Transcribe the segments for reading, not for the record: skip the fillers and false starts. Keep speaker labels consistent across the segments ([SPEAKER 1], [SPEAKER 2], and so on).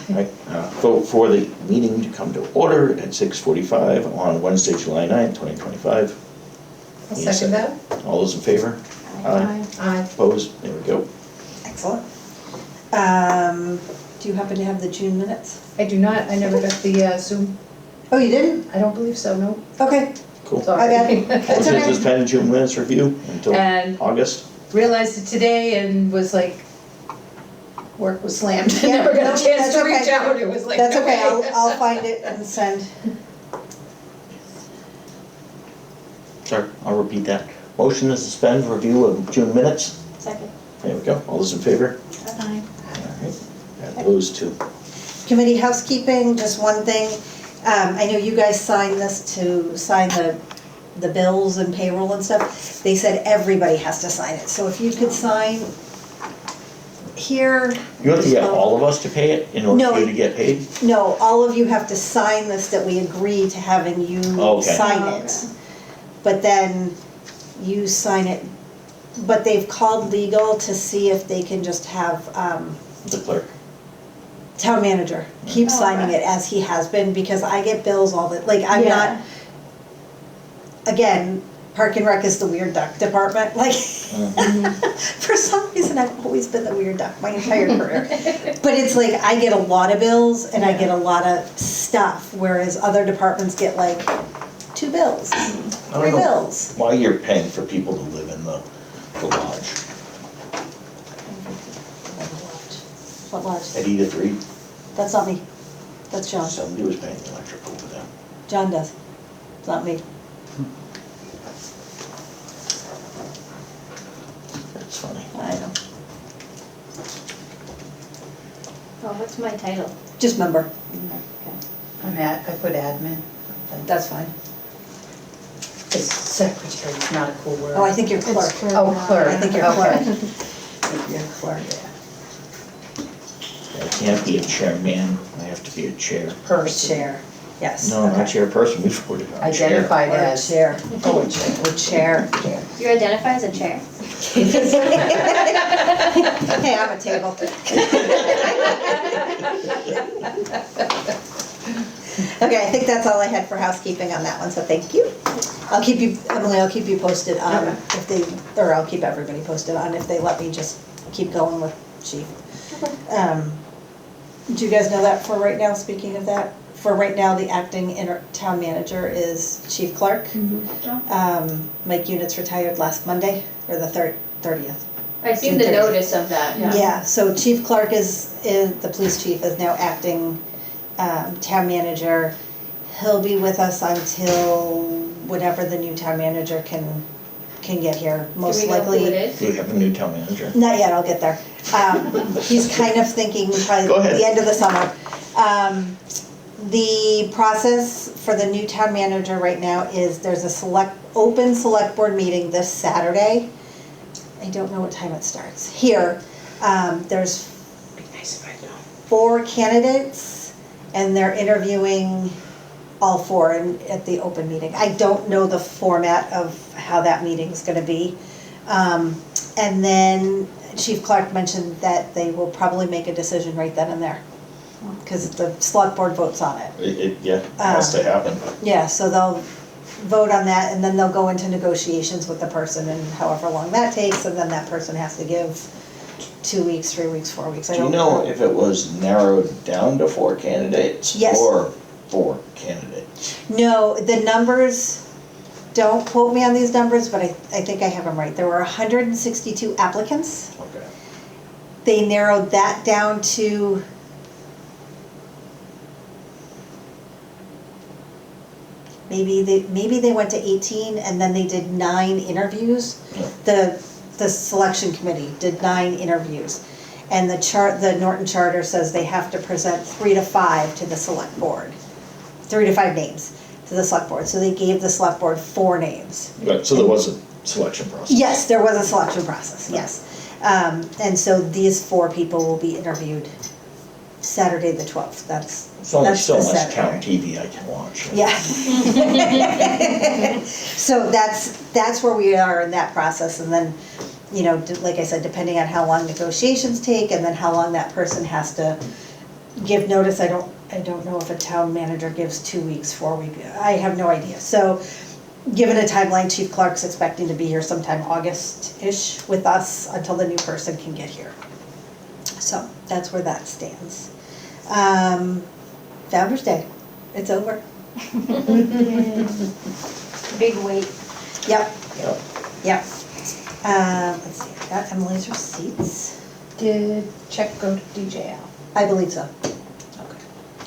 [SPEAKER 1] Right, vote for the meeting to come to order at 6:45 on Wednesday, July 9th, 2025.
[SPEAKER 2] I'll second that.
[SPEAKER 1] All those in favor?
[SPEAKER 3] Aye.
[SPEAKER 2] Aye.
[SPEAKER 1] Opposed? There we go.
[SPEAKER 3] Excellent. Do you happen to have the June minutes?
[SPEAKER 2] I do not, I never got the Zoom.
[SPEAKER 3] Oh, you didn't?
[SPEAKER 2] I don't believe so, no.
[SPEAKER 3] Okay.
[SPEAKER 1] Cool.
[SPEAKER 3] My
[SPEAKER 2] Sorry.
[SPEAKER 3] bad. That's
[SPEAKER 1] Motion
[SPEAKER 3] okay.
[SPEAKER 1] to suspend June minutes review until
[SPEAKER 2] And
[SPEAKER 1] August.
[SPEAKER 2] realized it today and was like, work was slammed.
[SPEAKER 3] Yeah,
[SPEAKER 2] Never got
[SPEAKER 3] no,
[SPEAKER 2] a chance
[SPEAKER 3] that's
[SPEAKER 2] to reach
[SPEAKER 3] okay.
[SPEAKER 2] out. It was like,
[SPEAKER 3] That's okay,
[SPEAKER 2] okay.
[SPEAKER 3] I'll find it and send.
[SPEAKER 1] Sorry, I'll repeat that. Motion to suspend review of June minutes.
[SPEAKER 4] Second.
[SPEAKER 1] There we go. All those in favor?
[SPEAKER 4] Aye.
[SPEAKER 1] All right. That goes to,
[SPEAKER 3] Committee housekeeping, just one thing. I know you guys signed this to sign the bills and payroll and stuff. They said everybody has to sign it, so if you could sign here.
[SPEAKER 1] you have to get all of us to pay it in order
[SPEAKER 3] No.
[SPEAKER 1] for you to get paid?
[SPEAKER 3] No, all of you have to sign this, that we agree to having you
[SPEAKER 1] Okay.
[SPEAKER 3] sign
[SPEAKER 4] Oh,
[SPEAKER 3] it.
[SPEAKER 4] okay.
[SPEAKER 3] But then you sign it, but they've called legal to see if they can just have,
[SPEAKER 1] The clerk.
[SPEAKER 3] town manager keep
[SPEAKER 4] Oh,
[SPEAKER 3] signing
[SPEAKER 4] okay.
[SPEAKER 3] it as he has been, because I get bills all the, like, I'm
[SPEAKER 4] Yeah.
[SPEAKER 3] not, again, Park and Rec is the weird duck department, like, for some reason, I've always been the weird duck my entire career. But it's like, I get a lot of bills and I get a lot of stuff, whereas other departments get like 2 bills, 3
[SPEAKER 1] know.
[SPEAKER 3] bills.
[SPEAKER 1] Why you're paying for people to live in the lodge?
[SPEAKER 3] What lodge?
[SPEAKER 1] At Edith Reed,
[SPEAKER 3] That's not me. That's John.
[SPEAKER 1] somebody was paying the electric over there.
[SPEAKER 3] John does. It's not me.
[SPEAKER 1] That's funny.
[SPEAKER 3] I know.
[SPEAKER 4] Oh, what's my title?
[SPEAKER 3] Just member.
[SPEAKER 2] I put admin.
[SPEAKER 3] That's fine.
[SPEAKER 2] It's secretary, it's not a cool word.
[SPEAKER 3] Oh, I think you're clerk.
[SPEAKER 2] Oh, clerk.
[SPEAKER 3] I think you're
[SPEAKER 2] Okay.
[SPEAKER 3] clerk.
[SPEAKER 2] You're clerk.
[SPEAKER 1] I can't be a chairman, I have to be a chair.
[SPEAKER 2] Person.
[SPEAKER 3] Chair. Yes.
[SPEAKER 1] No, not
[SPEAKER 3] Okay.
[SPEAKER 1] chairperson, we voted on chair.
[SPEAKER 2] Identified
[SPEAKER 3] Or
[SPEAKER 2] as.
[SPEAKER 3] chair.
[SPEAKER 2] Oh, a chair.
[SPEAKER 3] Or chair.
[SPEAKER 4] You identify as a chair.
[SPEAKER 3] Hey, I'm a table. Okay, I think that's all I had for housekeeping on that one, so thank you. I'll keep you, Emily, I'll keep you posted on if they, or I'll keep everybody posted on if they let me just keep going with chief. Do you guys know that for right now, speaking of that? For right now, the acting town manager is Chief Clark. Mike Units retired last Monday, or the 30th.
[SPEAKER 4] I seen the notice of that, yeah.
[SPEAKER 3] Yeah, so Chief Clark is, the police chief is now acting town manager. He'll be with us until whenever the new town manager can get here, most
[SPEAKER 4] Do we know
[SPEAKER 3] likely.
[SPEAKER 4] who it is?
[SPEAKER 1] Do we have a new town manager?
[SPEAKER 3] Not yet, I'll get there. He's kind of thinking
[SPEAKER 1] Go
[SPEAKER 3] probably
[SPEAKER 1] ahead.
[SPEAKER 3] the end of the summer. The process for the new town manager right now is there's a open select board meeting this Saturday. I don't know what time it starts. Here, there's
[SPEAKER 2] Be nice if I know.
[SPEAKER 3] 4 candidates and they're interviewing all 4 at the open meeting. I don't know the format of how that meeting's gonna be. And then Chief Clark mentioned that they will probably make a decision right then and there. Because the select board votes on it.
[SPEAKER 1] Yeah, it has to happen.
[SPEAKER 3] Yeah, so they'll vote on that and then they'll go into negotiations with the person and however long that takes, and then that person has to give 2 weeks, 3 weeks, 4 weeks. I
[SPEAKER 1] Do you
[SPEAKER 3] don't
[SPEAKER 1] know if it was narrowed down to 4 candidates?
[SPEAKER 3] Yes.
[SPEAKER 1] Or 4 candidates?
[SPEAKER 3] No, the numbers, don't quote me on these numbers, but I think I have them right. There were 162 applicants.
[SPEAKER 1] Okay.
[SPEAKER 3] They narrowed that down to maybe they went to 18 and then they did 9 interviews.
[SPEAKER 1] Yeah.
[SPEAKER 3] The selection committee did 9 interviews. And the Norton Charter says they have to present 3 to 5 to the select board. 3 to 5 names to the select board. So they gave the select board 4 names.
[SPEAKER 1] But, so there was a selection process?
[SPEAKER 3] Yes, there was a selection process, yes. And so these 4 people will be interviewed Saturday the 12th. That's
[SPEAKER 1] There's only so
[SPEAKER 3] the
[SPEAKER 1] much
[SPEAKER 3] Saturday.
[SPEAKER 1] town TV I can watch.
[SPEAKER 3] Yeah. So that's where we are in that process, and then, you know, like I said, depending on how long negotiations take, and then how long that person has to give notice. I don't know if a town manager gives 2 weeks, 4 weeks. I have no idea. So, given a timeline, Chief Clark's expecting to be here sometime August-ish with us until the new person can get here. So, that's where that stands. Founder's Day, it's over.
[SPEAKER 4] Big weight.
[SPEAKER 3] Yep,
[SPEAKER 1] Yep.
[SPEAKER 3] yep. Let's see, I got Emily's receipts.
[SPEAKER 2] Did check go to DJL?
[SPEAKER 3] I believe so.
[SPEAKER 2] Okay.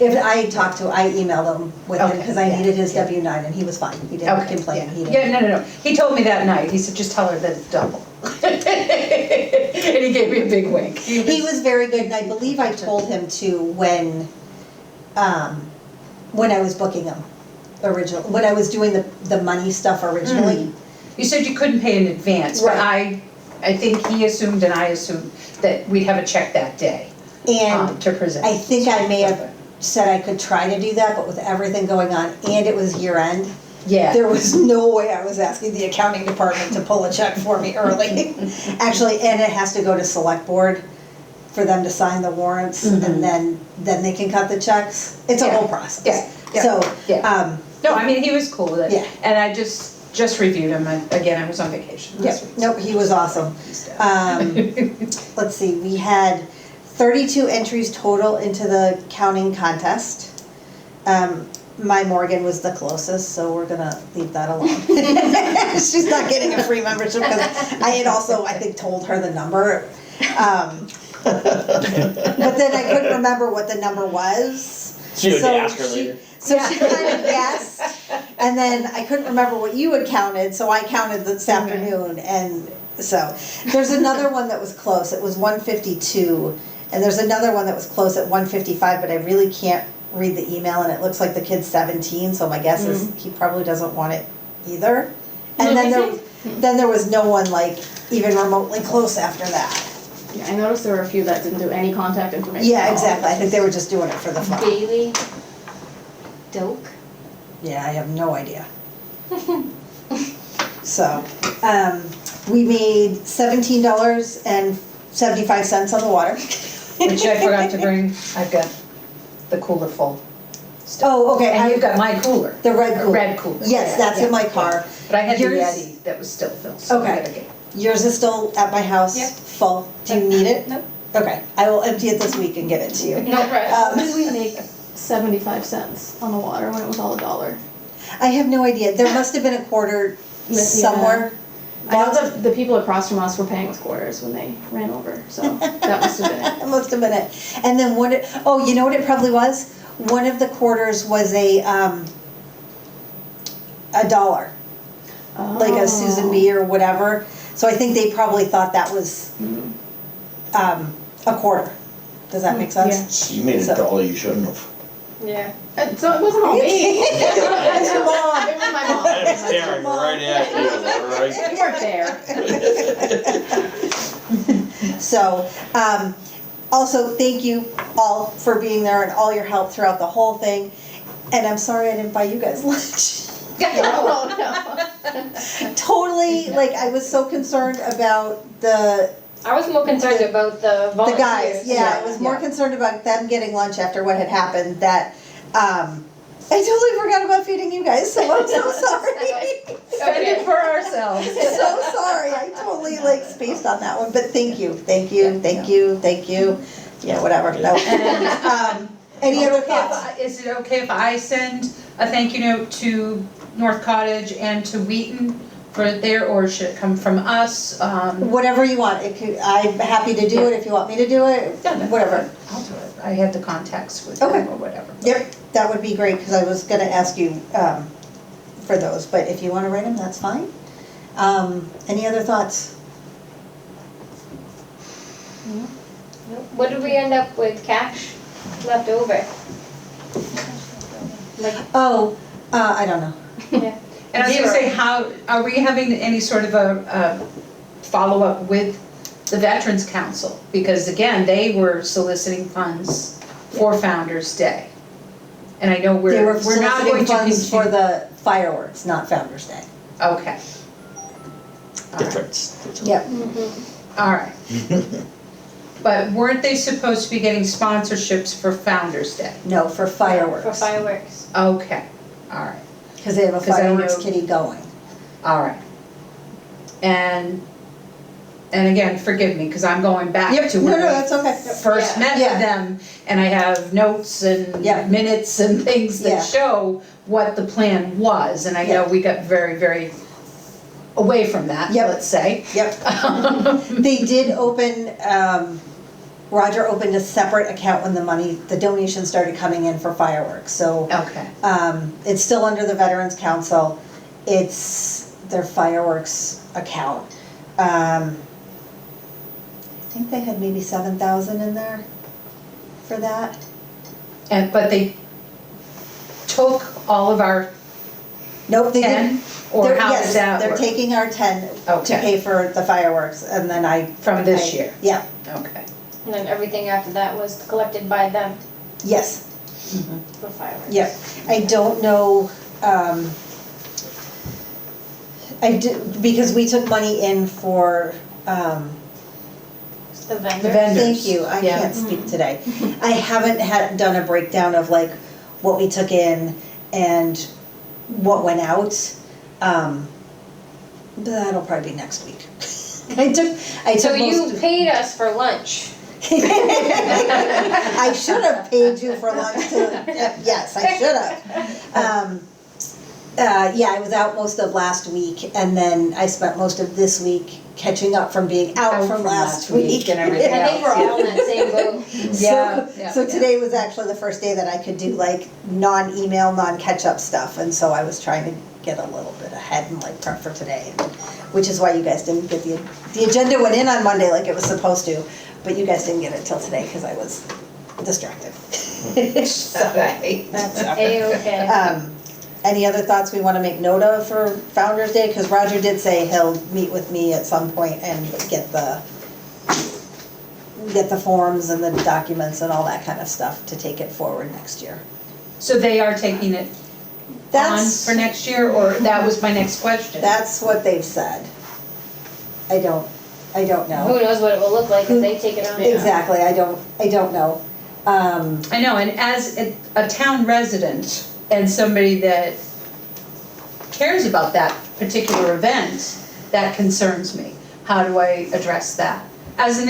[SPEAKER 3] If I talked to, I emailed him with him
[SPEAKER 2] Okay,
[SPEAKER 3] because I
[SPEAKER 2] yeah,
[SPEAKER 3] needed his
[SPEAKER 2] yeah.
[SPEAKER 3] W-9 and he was fine. He didn't
[SPEAKER 2] Okay,
[SPEAKER 3] complain.
[SPEAKER 2] yeah.
[SPEAKER 3] He didn't.
[SPEAKER 2] Yeah, no. He told me that night, he said, just tell her that it's double. And he gave me a big wink.
[SPEAKER 3] He was very good, and I believe I told him to when I was booking him originally, when I was doing the money stuff originally.
[SPEAKER 2] You said you couldn't pay in advance, but I think he assumed and I assumed that we'd have a check that day
[SPEAKER 3] And
[SPEAKER 2] to present.
[SPEAKER 3] I think I may have said I could try to do that, but with everything going on, and it was year end,
[SPEAKER 2] Yeah.
[SPEAKER 3] there was no way I was asking the accounting department to pull a check for me early. Actually, and it has to go to select board for them to sign the warrants, and then they can cut the checks. It's a
[SPEAKER 2] Yeah.
[SPEAKER 3] whole process.
[SPEAKER 2] Yeah.
[SPEAKER 3] So,
[SPEAKER 2] Yeah. No, I mean, he was cool with it.
[SPEAKER 3] Yeah.
[SPEAKER 2] And I just reviewed him, and again, I was on vacation
[SPEAKER 3] yeah,
[SPEAKER 2] last week.
[SPEAKER 3] nope, he was awesome. Let's see, we had 32 entries total into the counting contest. My Morgan was the closest, so we're gonna leave that alone. She's not getting a free membership because I had also, I think, told her the number. But then I couldn't remember what the number was.
[SPEAKER 1] So you had to ask her later?
[SPEAKER 3] So she kind of guessed, and then I couldn't remember what you had counted, so I counted this afternoon, and so. There's another one that was close, it was 152, and there's another one that was close at 155, but I really can't read the email, and it looks like the kid's 17, so my guess is he probably doesn't want it either. And then there was no one like even remotely close after that.
[SPEAKER 5] Yeah, I noticed there were a few that didn't do any contact information.
[SPEAKER 3] Yeah,
[SPEAKER 5] at all.
[SPEAKER 3] exactly, I think they were just doing it for the fun.
[SPEAKER 4] Bailey. Doke.
[SPEAKER 3] Yeah, I have no idea. So, we made $17.75 on the water.
[SPEAKER 2] Which I forgot to bring, I've got the cooler full.
[SPEAKER 3] Oh, okay.
[SPEAKER 2] And you've got my cooler.
[SPEAKER 3] The red cooler.
[SPEAKER 2] Red cooler.
[SPEAKER 3] Yes,
[SPEAKER 2] Yeah,
[SPEAKER 3] that's in
[SPEAKER 2] yeah,
[SPEAKER 3] my
[SPEAKER 2] yeah.
[SPEAKER 3] car.
[SPEAKER 2] But I had the
[SPEAKER 3] Yours-
[SPEAKER 2] Yeti that was still filled, so I
[SPEAKER 3] Okay.
[SPEAKER 2] gotta get.
[SPEAKER 3] Yours is still at my house,
[SPEAKER 2] Yeah.
[SPEAKER 3] full. Do you need it?
[SPEAKER 2] Nope.
[SPEAKER 3] Okay, I will empty it this week and get it to you.
[SPEAKER 4] No problem.
[SPEAKER 5] How did we make 75 cents on the water when it was all $1?
[SPEAKER 3] I have no idea. There must have been a quarter
[SPEAKER 5] Yeah.
[SPEAKER 3] somewhere.
[SPEAKER 5] I know that the people across from us were paying with quarters when they ran over, so that must have been it.
[SPEAKER 3] It must have been it. And then you know what it probably was? One of the quarters was a $1. Like a Susan B or whatever. So I think they probably thought that was a quarter. Does that make sense?
[SPEAKER 5] Yeah.
[SPEAKER 1] So you made
[SPEAKER 3] So-
[SPEAKER 1] a dollar you shouldn't have.
[SPEAKER 4] Yeah.
[SPEAKER 5] So it wasn't all me.
[SPEAKER 3] It's your mom.
[SPEAKER 5] It was my mom.
[SPEAKER 1] I'm staring right at you, alright?
[SPEAKER 5] You weren't there.
[SPEAKER 3] So, also, thank you all for being there and all your help throughout the whole thing. And I'm sorry I didn't buy you guys lunch.
[SPEAKER 5] Oh, no.
[SPEAKER 3] Totally, like, I was so concerned about the
[SPEAKER 4] I was more concerned about the volunteers.
[SPEAKER 3] guys. Yeah, I was more concerned about them getting lunch after what had happened that, I totally forgot about feeding you guys, so I'm so sorry.
[SPEAKER 2] Spend it for ourselves.
[SPEAKER 3] So sorry, I totally like spaced on that one, but thank you. Yeah, whatever, no. Any other thoughts?
[SPEAKER 2] Is it okay if I send a thank you note to North Cottage and to Wheaton for there, or should it come from us?
[SPEAKER 3] Whatever you want, I'm happy to do it if you want me to do it, whatever.
[SPEAKER 2] I'll do it. I had the contacts with
[SPEAKER 3] Okay.
[SPEAKER 2] them or whatever.
[SPEAKER 3] Yep, that would be great, because I was gonna ask you for those, but if you wanna write them, that's fine. Any other thoughts?
[SPEAKER 4] What did we end up with cash left over? Like,
[SPEAKER 3] Oh, I don't know.
[SPEAKER 4] yeah.
[SPEAKER 2] And I was gonna
[SPEAKER 4] Zero.
[SPEAKER 2] say, how, are we having any sort of a follow-up with the Veterans Council? Because again, they were soliciting funds for Founder's Day. And I know
[SPEAKER 3] They were
[SPEAKER 2] we're not going
[SPEAKER 3] soliciting
[SPEAKER 2] to
[SPEAKER 3] funds for
[SPEAKER 2] continue.
[SPEAKER 3] the fireworks, not Founder's Day.
[SPEAKER 2] Okay. All right.
[SPEAKER 1] Difference.
[SPEAKER 3] Yep.
[SPEAKER 2] All right. But weren't they supposed to be getting sponsorships for Founder's Day?
[SPEAKER 3] No, for fireworks.
[SPEAKER 4] For fireworks.
[SPEAKER 2] Okay, all right,
[SPEAKER 3] Because they have a
[SPEAKER 2] 'Cause I
[SPEAKER 3] fireworks
[SPEAKER 2] know-
[SPEAKER 3] kitty going.
[SPEAKER 2] all right. And again, forgive me, because I'm going back to
[SPEAKER 3] No,
[SPEAKER 2] when
[SPEAKER 3] no,
[SPEAKER 2] we
[SPEAKER 3] that's okay.
[SPEAKER 2] first
[SPEAKER 4] Yeah.
[SPEAKER 2] met
[SPEAKER 3] Yeah.
[SPEAKER 2] with them, and I have notes and
[SPEAKER 3] Yeah.
[SPEAKER 2] minutes and things
[SPEAKER 3] Yeah.
[SPEAKER 2] that show what the plan was, and I know
[SPEAKER 3] Yeah.
[SPEAKER 2] we got very, very away from that,
[SPEAKER 3] Yep.
[SPEAKER 2] let's say.
[SPEAKER 3] Yep. They did open, Roger opened a separate account when the donation started coming in for fireworks, so,
[SPEAKER 2] Okay,
[SPEAKER 3] it's still under the Veterans Council. It's their fireworks account. I think they had maybe 7,000 in there for that.
[SPEAKER 2] but they took all of our
[SPEAKER 3] Nope, they didn't.
[SPEAKER 2] 10, or how
[SPEAKER 3] Yes,
[SPEAKER 2] did that
[SPEAKER 3] they're
[SPEAKER 2] work?
[SPEAKER 3] taking our 10 to
[SPEAKER 2] Okay.
[SPEAKER 3] pay for the fireworks, and then
[SPEAKER 2] From this year?
[SPEAKER 3] Yeah,
[SPEAKER 2] Okay.
[SPEAKER 4] And then everything after that was collected by them
[SPEAKER 3] yes,
[SPEAKER 4] for fireworks.
[SPEAKER 3] yep. I don't know, because we took money in for,
[SPEAKER 4] The vendors.
[SPEAKER 2] The vendors.
[SPEAKER 3] thank you, I
[SPEAKER 2] Yeah.
[SPEAKER 3] can't speak today. I haven't done a breakdown of like what we took in and what went out. That'll probably be next week. I took
[SPEAKER 4] So
[SPEAKER 3] most
[SPEAKER 4] you
[SPEAKER 3] of-
[SPEAKER 4] paid us for lunch.
[SPEAKER 3] I should have paid you for lunch too. Yes, I should have. Yeah, I was out most of last week, and then I spent most of this week catching up from being out from last week.
[SPEAKER 2] and everything
[SPEAKER 4] I think we're all in that same boat.
[SPEAKER 2] Yeah,
[SPEAKER 3] So today was actually the first day that I could do like non-email, non-catch-up stuff, and so I was trying to get a little bit ahead and like prep for today, which is why you guys didn't get the agenda went in on Monday like it was supposed to, but you guys didn't get it till today because I was distracted. So, that's okay.
[SPEAKER 4] A-okay.
[SPEAKER 3] Any other thoughts we want to make note of for Founder's Day? Because Roger did say he'll meet with me at some point and get the forms and the documents and all that kind of stuff to take it forward next year.
[SPEAKER 2] So they are taking it on
[SPEAKER 3] That's,
[SPEAKER 2] for next year, or that was my next question?
[SPEAKER 3] that's what they've said. I don't know.
[SPEAKER 4] Who knows what it will look like if they take it on?
[SPEAKER 3] Exactly, I don't know.
[SPEAKER 2] I know, and as a town resident and somebody that cares about that particular event, that concerns me. How do I address that? As an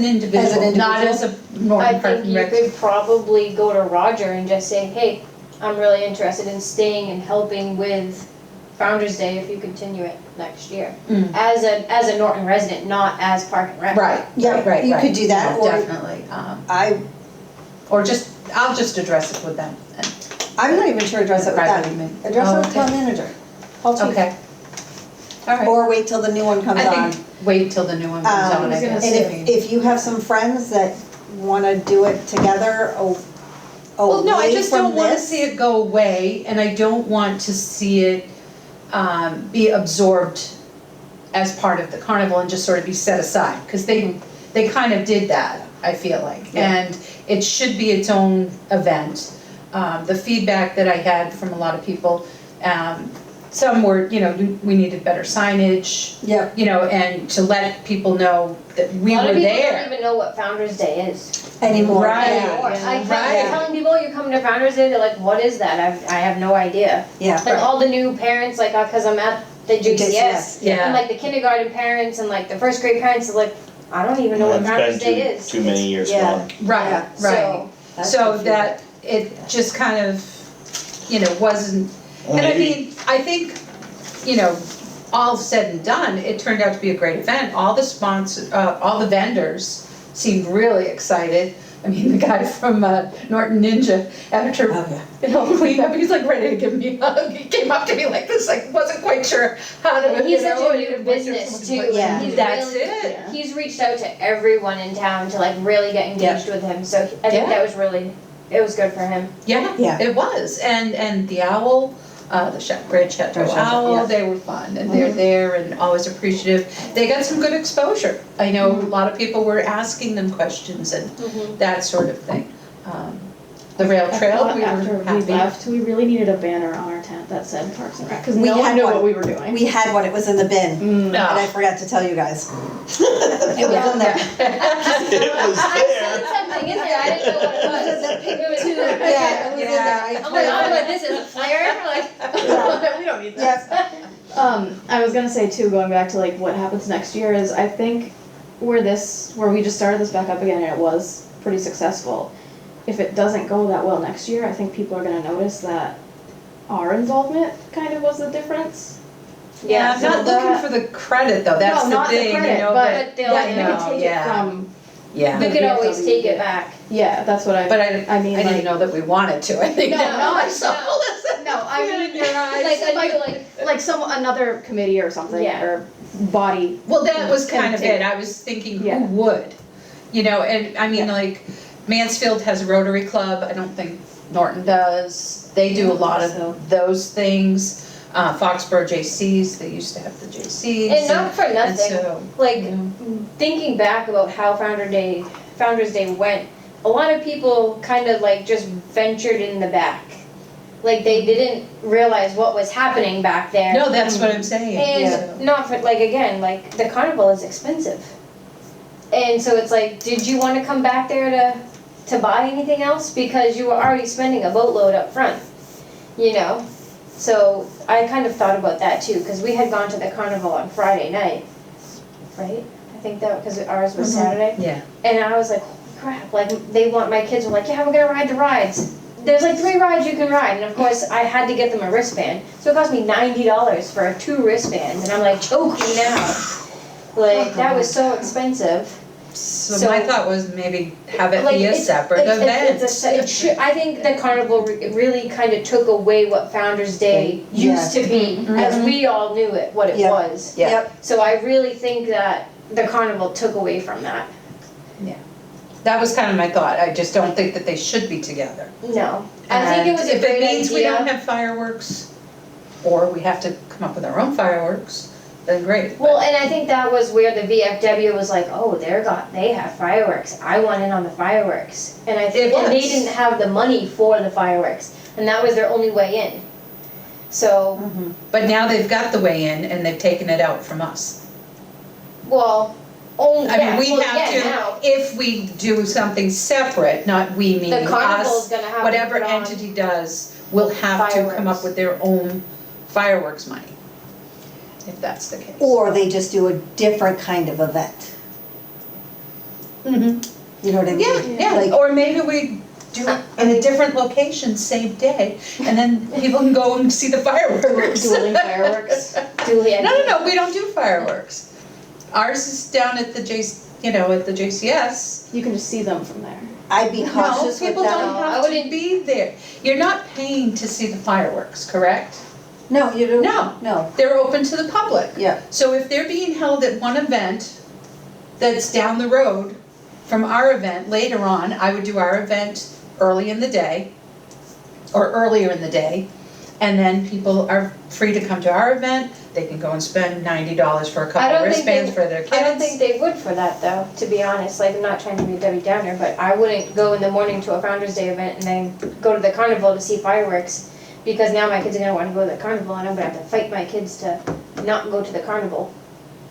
[SPEAKER 2] individual, not as a
[SPEAKER 4] I
[SPEAKER 2] Norton
[SPEAKER 4] think
[SPEAKER 2] Park and
[SPEAKER 4] you
[SPEAKER 2] Rec.
[SPEAKER 4] could probably go to Roger and just say, hey, I'm really interested in staying and helping with Founder's Day if you continue it next year.
[SPEAKER 2] Mm.
[SPEAKER 4] As a Norton resident, not as Park and Rec.
[SPEAKER 2] Right,
[SPEAKER 3] Yeah,
[SPEAKER 2] right,
[SPEAKER 3] you
[SPEAKER 2] right.
[SPEAKER 3] could do that,
[SPEAKER 2] No,
[SPEAKER 3] or-
[SPEAKER 2] definitely.
[SPEAKER 3] I'll
[SPEAKER 2] just address it with them.
[SPEAKER 3] I'm not even sure address it with
[SPEAKER 2] Privately,
[SPEAKER 3] them.
[SPEAKER 2] maybe.
[SPEAKER 3] Address it
[SPEAKER 2] Oh,
[SPEAKER 3] with town manager. Call chief.
[SPEAKER 2] Okay. All right.
[SPEAKER 3] Or wait till the new one comes
[SPEAKER 2] I
[SPEAKER 3] on.
[SPEAKER 2] think wait till the new one comes
[SPEAKER 3] Um,
[SPEAKER 2] on, I
[SPEAKER 5] I was gonna
[SPEAKER 2] guess.
[SPEAKER 3] And if you have some friends that wanna do it together,
[SPEAKER 2] Well, no, I
[SPEAKER 3] away
[SPEAKER 2] just
[SPEAKER 3] from
[SPEAKER 2] don't wanna
[SPEAKER 3] this.
[SPEAKER 2] see it go away, and I don't want to see it be absorbed as part of the carnival and just sort of be set aside, because they kind of did that, I feel like.
[SPEAKER 3] Yeah.
[SPEAKER 2] And it should be its own event. The feedback that I had from a lot of people, some were, we needed better signage,
[SPEAKER 3] Yep,
[SPEAKER 2] and to let people know that we
[SPEAKER 4] A lot
[SPEAKER 2] were
[SPEAKER 4] of people don't
[SPEAKER 2] there.
[SPEAKER 4] even know what Founder's Day is.
[SPEAKER 3] anymore.
[SPEAKER 2] Right.
[SPEAKER 3] Yeah,
[SPEAKER 4] Anymore.
[SPEAKER 3] yeah.
[SPEAKER 4] I kept
[SPEAKER 2] Right.
[SPEAKER 4] telling people, you're coming to Founder's Day, they're like, what is that? I have no idea.
[SPEAKER 3] Yeah.
[SPEAKER 4] Like all the new parents, like, cause I'm at the JCS,
[SPEAKER 2] Yeah.
[SPEAKER 4] and like the kindergarten parents and like the first grade parents are like, I don't even know what Founder's Day
[SPEAKER 1] It's
[SPEAKER 4] is.
[SPEAKER 1] been too many years
[SPEAKER 3] Yeah.
[SPEAKER 1] long.
[SPEAKER 2] Right,
[SPEAKER 3] Yeah.
[SPEAKER 2] right.
[SPEAKER 4] So,
[SPEAKER 3] That's
[SPEAKER 2] So
[SPEAKER 3] good
[SPEAKER 2] that it just kind of, wasn't,
[SPEAKER 1] Well,
[SPEAKER 2] and I
[SPEAKER 1] maybe-
[SPEAKER 2] mean, I think, all said and done, it turned out to be a great event. All the sponsors, all the vendors seemed really excited. I mean, the guy from Norton Ninja, after,
[SPEAKER 3] Oh, yeah.
[SPEAKER 2] cleanup, he's like ready to give me a hug. He came up to me like this, like wasn't quite sure how to,
[SPEAKER 4] He's such a
[SPEAKER 2] and
[SPEAKER 4] new
[SPEAKER 2] it was
[SPEAKER 4] business
[SPEAKER 2] just-
[SPEAKER 4] too.
[SPEAKER 3] Yeah.
[SPEAKER 4] He's
[SPEAKER 2] That's
[SPEAKER 4] really,
[SPEAKER 2] it.
[SPEAKER 4] He's reached out to everyone in town to like really get engaged with him, so I think
[SPEAKER 2] Yeah.
[SPEAKER 4] that was really, it was good for him.
[SPEAKER 2] Yeah,
[SPEAKER 3] Yeah.
[SPEAKER 2] it was, and the owl, the Great Chateau
[SPEAKER 3] Great Chateau, yeah.
[SPEAKER 2] Owl, they were fun, and they're there and always appreciative. They got some good exposure. I know a lot of people were asking them questions and that sort of thing. The rail
[SPEAKER 5] I
[SPEAKER 2] trail,
[SPEAKER 5] thought
[SPEAKER 2] we were
[SPEAKER 5] after we
[SPEAKER 2] happy.
[SPEAKER 5] left, we really needed a banner on our tent that said Parks and Rec, because
[SPEAKER 3] We
[SPEAKER 5] no
[SPEAKER 3] had
[SPEAKER 5] one knew
[SPEAKER 3] one.
[SPEAKER 5] what we were doing.
[SPEAKER 3] We had one, it was in the bin, and
[SPEAKER 2] No.
[SPEAKER 3] I forgot to tell you guys. It was in there.
[SPEAKER 1] It was
[SPEAKER 4] I
[SPEAKER 1] there.
[SPEAKER 4] seen something in there, I didn't know what it was. It was
[SPEAKER 3] Yeah, it was in there.
[SPEAKER 4] I'm like, oh, what, this is a flare? Like,
[SPEAKER 5] We don't need that.
[SPEAKER 3] Yes,
[SPEAKER 5] I was gonna say too, going back to like what happens next year is I think where we just started this back up again and it was pretty successful. If it doesn't go that well next year, I think people are gonna notice that our involvement kind of was the difference.
[SPEAKER 2] Yeah, I'm
[SPEAKER 5] so
[SPEAKER 2] not
[SPEAKER 5] that-
[SPEAKER 2] looking for the credit though, that's
[SPEAKER 5] No,
[SPEAKER 2] the
[SPEAKER 5] not the
[SPEAKER 2] thing, you
[SPEAKER 5] credit,
[SPEAKER 2] know,
[SPEAKER 5] but
[SPEAKER 4] but they'll,
[SPEAKER 5] that you
[SPEAKER 2] know,
[SPEAKER 5] can take
[SPEAKER 2] yeah.
[SPEAKER 5] it from,
[SPEAKER 2] yeah.
[SPEAKER 4] we could always take it back.
[SPEAKER 5] yeah, that's what
[SPEAKER 2] But
[SPEAKER 5] I mean,
[SPEAKER 2] I didn't
[SPEAKER 5] like-
[SPEAKER 2] know that we wanted to, I think
[SPEAKER 5] No,
[SPEAKER 2] that
[SPEAKER 5] no,
[SPEAKER 2] myself.
[SPEAKER 5] no, I mean,
[SPEAKER 2] Your eyes.
[SPEAKER 5] like another committee or something,
[SPEAKER 4] Yeah.
[SPEAKER 5] or body.
[SPEAKER 2] Well, that was
[SPEAKER 5] Can
[SPEAKER 2] kind of
[SPEAKER 5] take-
[SPEAKER 2] it, I was thinking,
[SPEAKER 5] Yeah.
[SPEAKER 2] who would? You know, and I mean,
[SPEAKER 5] Yeah.
[SPEAKER 2] like, Mansfield has a Rotary Club, I don't think Norton does. They do a lot
[SPEAKER 5] So-
[SPEAKER 2] of those things. Foxborough JCs, they used to have the JCs.
[SPEAKER 4] And not for
[SPEAKER 2] and
[SPEAKER 4] nothing,
[SPEAKER 2] so,
[SPEAKER 4] like,
[SPEAKER 2] you know,
[SPEAKER 4] thinking back about how Founders Day went, a lot of people kind of like just ventured in the back. Like they didn't realize what was happening back there.
[SPEAKER 2] No, that's what I'm saying.
[SPEAKER 4] And not for, like, again, like, the carnival is expensive. And so it's like, did you wanna come back there to buy anything else? Because you were already spending a boatload up front, you know? So I kind of thought about that too, cause we had gone to the carnival on Friday night, right? I think that, cause ours was Saturday.
[SPEAKER 2] Yeah.
[SPEAKER 4] And I was like, holy crap, like, my kids were like, yeah, we're gonna ride the rides. There's like 3 rides you can ride, and of course, I had to get them a wristband. So it cost me $90 for 2 wristbands, and I'm like, choke me now. Like, that was so expensive.
[SPEAKER 2] So my thought was maybe have it
[SPEAKER 4] Like,
[SPEAKER 2] be a separate event.
[SPEAKER 4] It should, I think the carnival really kind of took away what Founders Day
[SPEAKER 3] Yeah.
[SPEAKER 4] used to be, as we all knew it, what it
[SPEAKER 3] Yep.
[SPEAKER 4] was.
[SPEAKER 2] Yeah.
[SPEAKER 3] Yep,
[SPEAKER 4] So I really think that the carnival took away from that.
[SPEAKER 2] That was kind of my thought, I just don't think that they should be together.
[SPEAKER 4] No. I think it was a
[SPEAKER 2] And
[SPEAKER 4] great
[SPEAKER 2] if it means we don't
[SPEAKER 4] idea.
[SPEAKER 2] have fireworks, or we have to come up with our own fireworks, then great.
[SPEAKER 4] Well, and I think that was where the VFW was like, oh, they have fireworks. I want in on the fireworks. And I think
[SPEAKER 2] It
[SPEAKER 4] and they
[SPEAKER 2] was.
[SPEAKER 4] didn't have the money for the fireworks, and that was their only way in. So,
[SPEAKER 2] But now they've got the way in and they've taken it out from us.
[SPEAKER 4] well, only
[SPEAKER 2] I mean, we
[SPEAKER 4] well,
[SPEAKER 2] have
[SPEAKER 4] yeah,
[SPEAKER 2] to,
[SPEAKER 4] now,
[SPEAKER 2] if we do something separate, not we
[SPEAKER 4] the
[SPEAKER 2] meaning
[SPEAKER 4] carnival's
[SPEAKER 2] us,
[SPEAKER 4] gonna have to
[SPEAKER 2] whatever
[SPEAKER 4] put on-
[SPEAKER 2] entity does, will have to come
[SPEAKER 4] Fireworks.
[SPEAKER 2] up with their own fireworks money. If that's the case.
[SPEAKER 3] or they just do a different kind of event,
[SPEAKER 2] Mhm.
[SPEAKER 3] you know what I mean?
[SPEAKER 2] Yeah, yeah,
[SPEAKER 3] Like-
[SPEAKER 2] or maybe we do it in a different location, same day, and then people can go and see the fireworks.
[SPEAKER 5] Dueling fireworks.
[SPEAKER 4] Julia.
[SPEAKER 2] No, we don't do fireworks. Ours is down at the at the JCS.
[SPEAKER 5] You can just see them from there.
[SPEAKER 3] I'd be
[SPEAKER 2] No,
[SPEAKER 3] cautious with
[SPEAKER 2] people don't
[SPEAKER 3] that.
[SPEAKER 4] I
[SPEAKER 2] have to
[SPEAKER 4] wouldn't-
[SPEAKER 2] be there. You're not paying to see the fireworks, correct?
[SPEAKER 3] No, you don't,
[SPEAKER 2] No.
[SPEAKER 3] no,
[SPEAKER 2] They're open to the public.
[SPEAKER 3] yeah,
[SPEAKER 2] So if they're being held at one event that's down the road from our event later on, I would do our event early in the day, or earlier in the day, and then people are free to come to our event, they can go and spend $90 for a
[SPEAKER 4] I
[SPEAKER 2] couple
[SPEAKER 4] don't
[SPEAKER 2] of
[SPEAKER 4] think they-
[SPEAKER 2] wristbands for their kids.
[SPEAKER 4] I don't think they would for that though, to be honest, like, I'm not trying to be a Debbie Downer, but I wouldn't go in the morning to a Founders Day event and then go to the carnival to see fireworks, because now my kids are gonna wanna go to the carnival and I'm gonna have to fight my kids to not go to the carnival.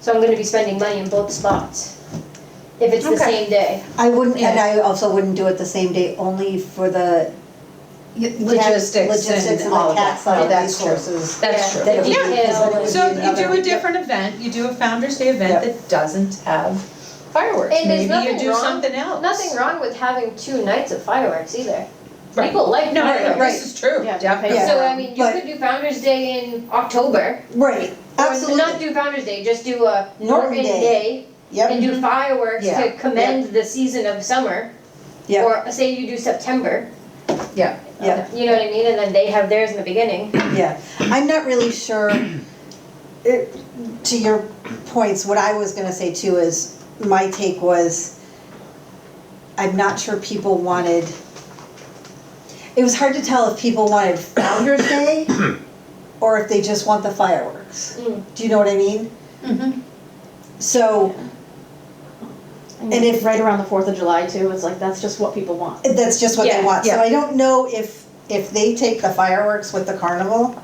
[SPEAKER 4] So I'm gonna be spending money in both spots, if it's the
[SPEAKER 2] Okay.
[SPEAKER 4] same day.
[SPEAKER 3] I wouldn't, and
[SPEAKER 2] Yeah.
[SPEAKER 3] I also wouldn't do it the same day, only for the
[SPEAKER 2] Logistics and all of
[SPEAKER 3] the
[SPEAKER 2] that.
[SPEAKER 3] cat side
[SPEAKER 2] Oh, that's true.
[SPEAKER 3] resources.
[SPEAKER 2] That's
[SPEAKER 4] Yeah.
[SPEAKER 2] true.
[SPEAKER 3] That it would be-
[SPEAKER 2] Yeah.
[SPEAKER 3] because then it would
[SPEAKER 2] So
[SPEAKER 3] be
[SPEAKER 2] you do
[SPEAKER 3] another-
[SPEAKER 2] a different event, you do a Founder's Day event
[SPEAKER 3] Yep.
[SPEAKER 2] that doesn't have fireworks.
[SPEAKER 4] And there's
[SPEAKER 2] Maybe you
[SPEAKER 4] nothing
[SPEAKER 2] do
[SPEAKER 4] wrong-
[SPEAKER 2] something else.
[SPEAKER 4] Nothing wrong with having 2 nights of fireworks either.
[SPEAKER 2] Right.
[SPEAKER 4] People like
[SPEAKER 2] No,
[SPEAKER 4] fireworks.
[SPEAKER 2] this is true,
[SPEAKER 5] Yeah,
[SPEAKER 2] definitely.
[SPEAKER 3] Yeah.
[SPEAKER 4] So I mean, you
[SPEAKER 3] but-
[SPEAKER 4] could do Founders Day in October,
[SPEAKER 3] Right,
[SPEAKER 4] or
[SPEAKER 3] absolutely,
[SPEAKER 4] not do Founders Day, just do a
[SPEAKER 3] Norton
[SPEAKER 4] Norton
[SPEAKER 3] Day.
[SPEAKER 4] Day
[SPEAKER 3] yep,
[SPEAKER 4] and do fireworks
[SPEAKER 2] Yeah.
[SPEAKER 4] to commend the season of summer.
[SPEAKER 3] Yeah.
[SPEAKER 4] Or say you do September,
[SPEAKER 2] Yeah.
[SPEAKER 3] yeah,
[SPEAKER 4] you know what I mean, and then they have theirs in the beginning.
[SPEAKER 3] yeah. I'm not really sure, to your points, what I was gonna say too is, my take was, I'm not sure people wanted, it was hard to tell if people wanted Founder's Day or if they just want the fireworks.
[SPEAKER 4] Mm.
[SPEAKER 3] Do you know what I mean?
[SPEAKER 2] Mhm.
[SPEAKER 3] So, And if,
[SPEAKER 5] Right around the 4th of July too, it's like, that's just what people want.
[SPEAKER 3] that's just what they
[SPEAKER 4] Yeah,
[SPEAKER 3] want. So
[SPEAKER 2] yeah.
[SPEAKER 3] I don't know if they take the fireworks with the carnival,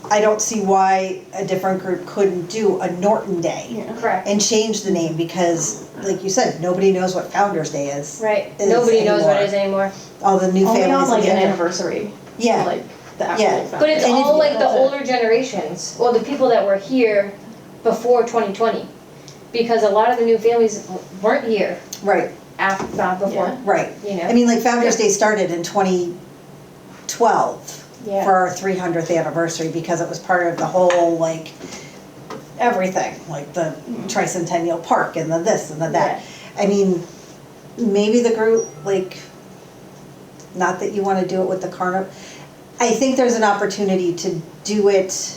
[SPEAKER 3] I don't see why a different group couldn't do a Norton Day
[SPEAKER 5] Yeah.
[SPEAKER 4] Correct.
[SPEAKER 3] and change the name, because like you said, nobody knows what Founder's Day is.
[SPEAKER 4] Right.
[SPEAKER 3] Is
[SPEAKER 4] Nobody knows what
[SPEAKER 3] anymore.
[SPEAKER 4] it is anymore.
[SPEAKER 3] All the new
[SPEAKER 5] Only on
[SPEAKER 3] families.
[SPEAKER 5] like
[SPEAKER 3] and
[SPEAKER 5] an
[SPEAKER 3] the-
[SPEAKER 5] anniversary.
[SPEAKER 3] Yeah.
[SPEAKER 5] Like the actual.
[SPEAKER 3] Yeah.
[SPEAKER 5] fact.
[SPEAKER 4] But it's
[SPEAKER 3] And if-
[SPEAKER 4] all like the
[SPEAKER 5] That's it.
[SPEAKER 4] older generations, or the people that were here before 2020. Because a lot of the new families weren't here
[SPEAKER 3] Right,
[SPEAKER 4] after, before,
[SPEAKER 5] Yeah.
[SPEAKER 3] right.
[SPEAKER 4] you know?
[SPEAKER 3] I mean, like Founder's Day started in 2012
[SPEAKER 4] Yeah.
[SPEAKER 3] for our 300th anniversary, because it was part of the whole, like, everything, like the Tricentennial Park and the this and the that. I mean, maybe the group, like, not that you want to do it with the carnival. I think there's an opportunity to do it,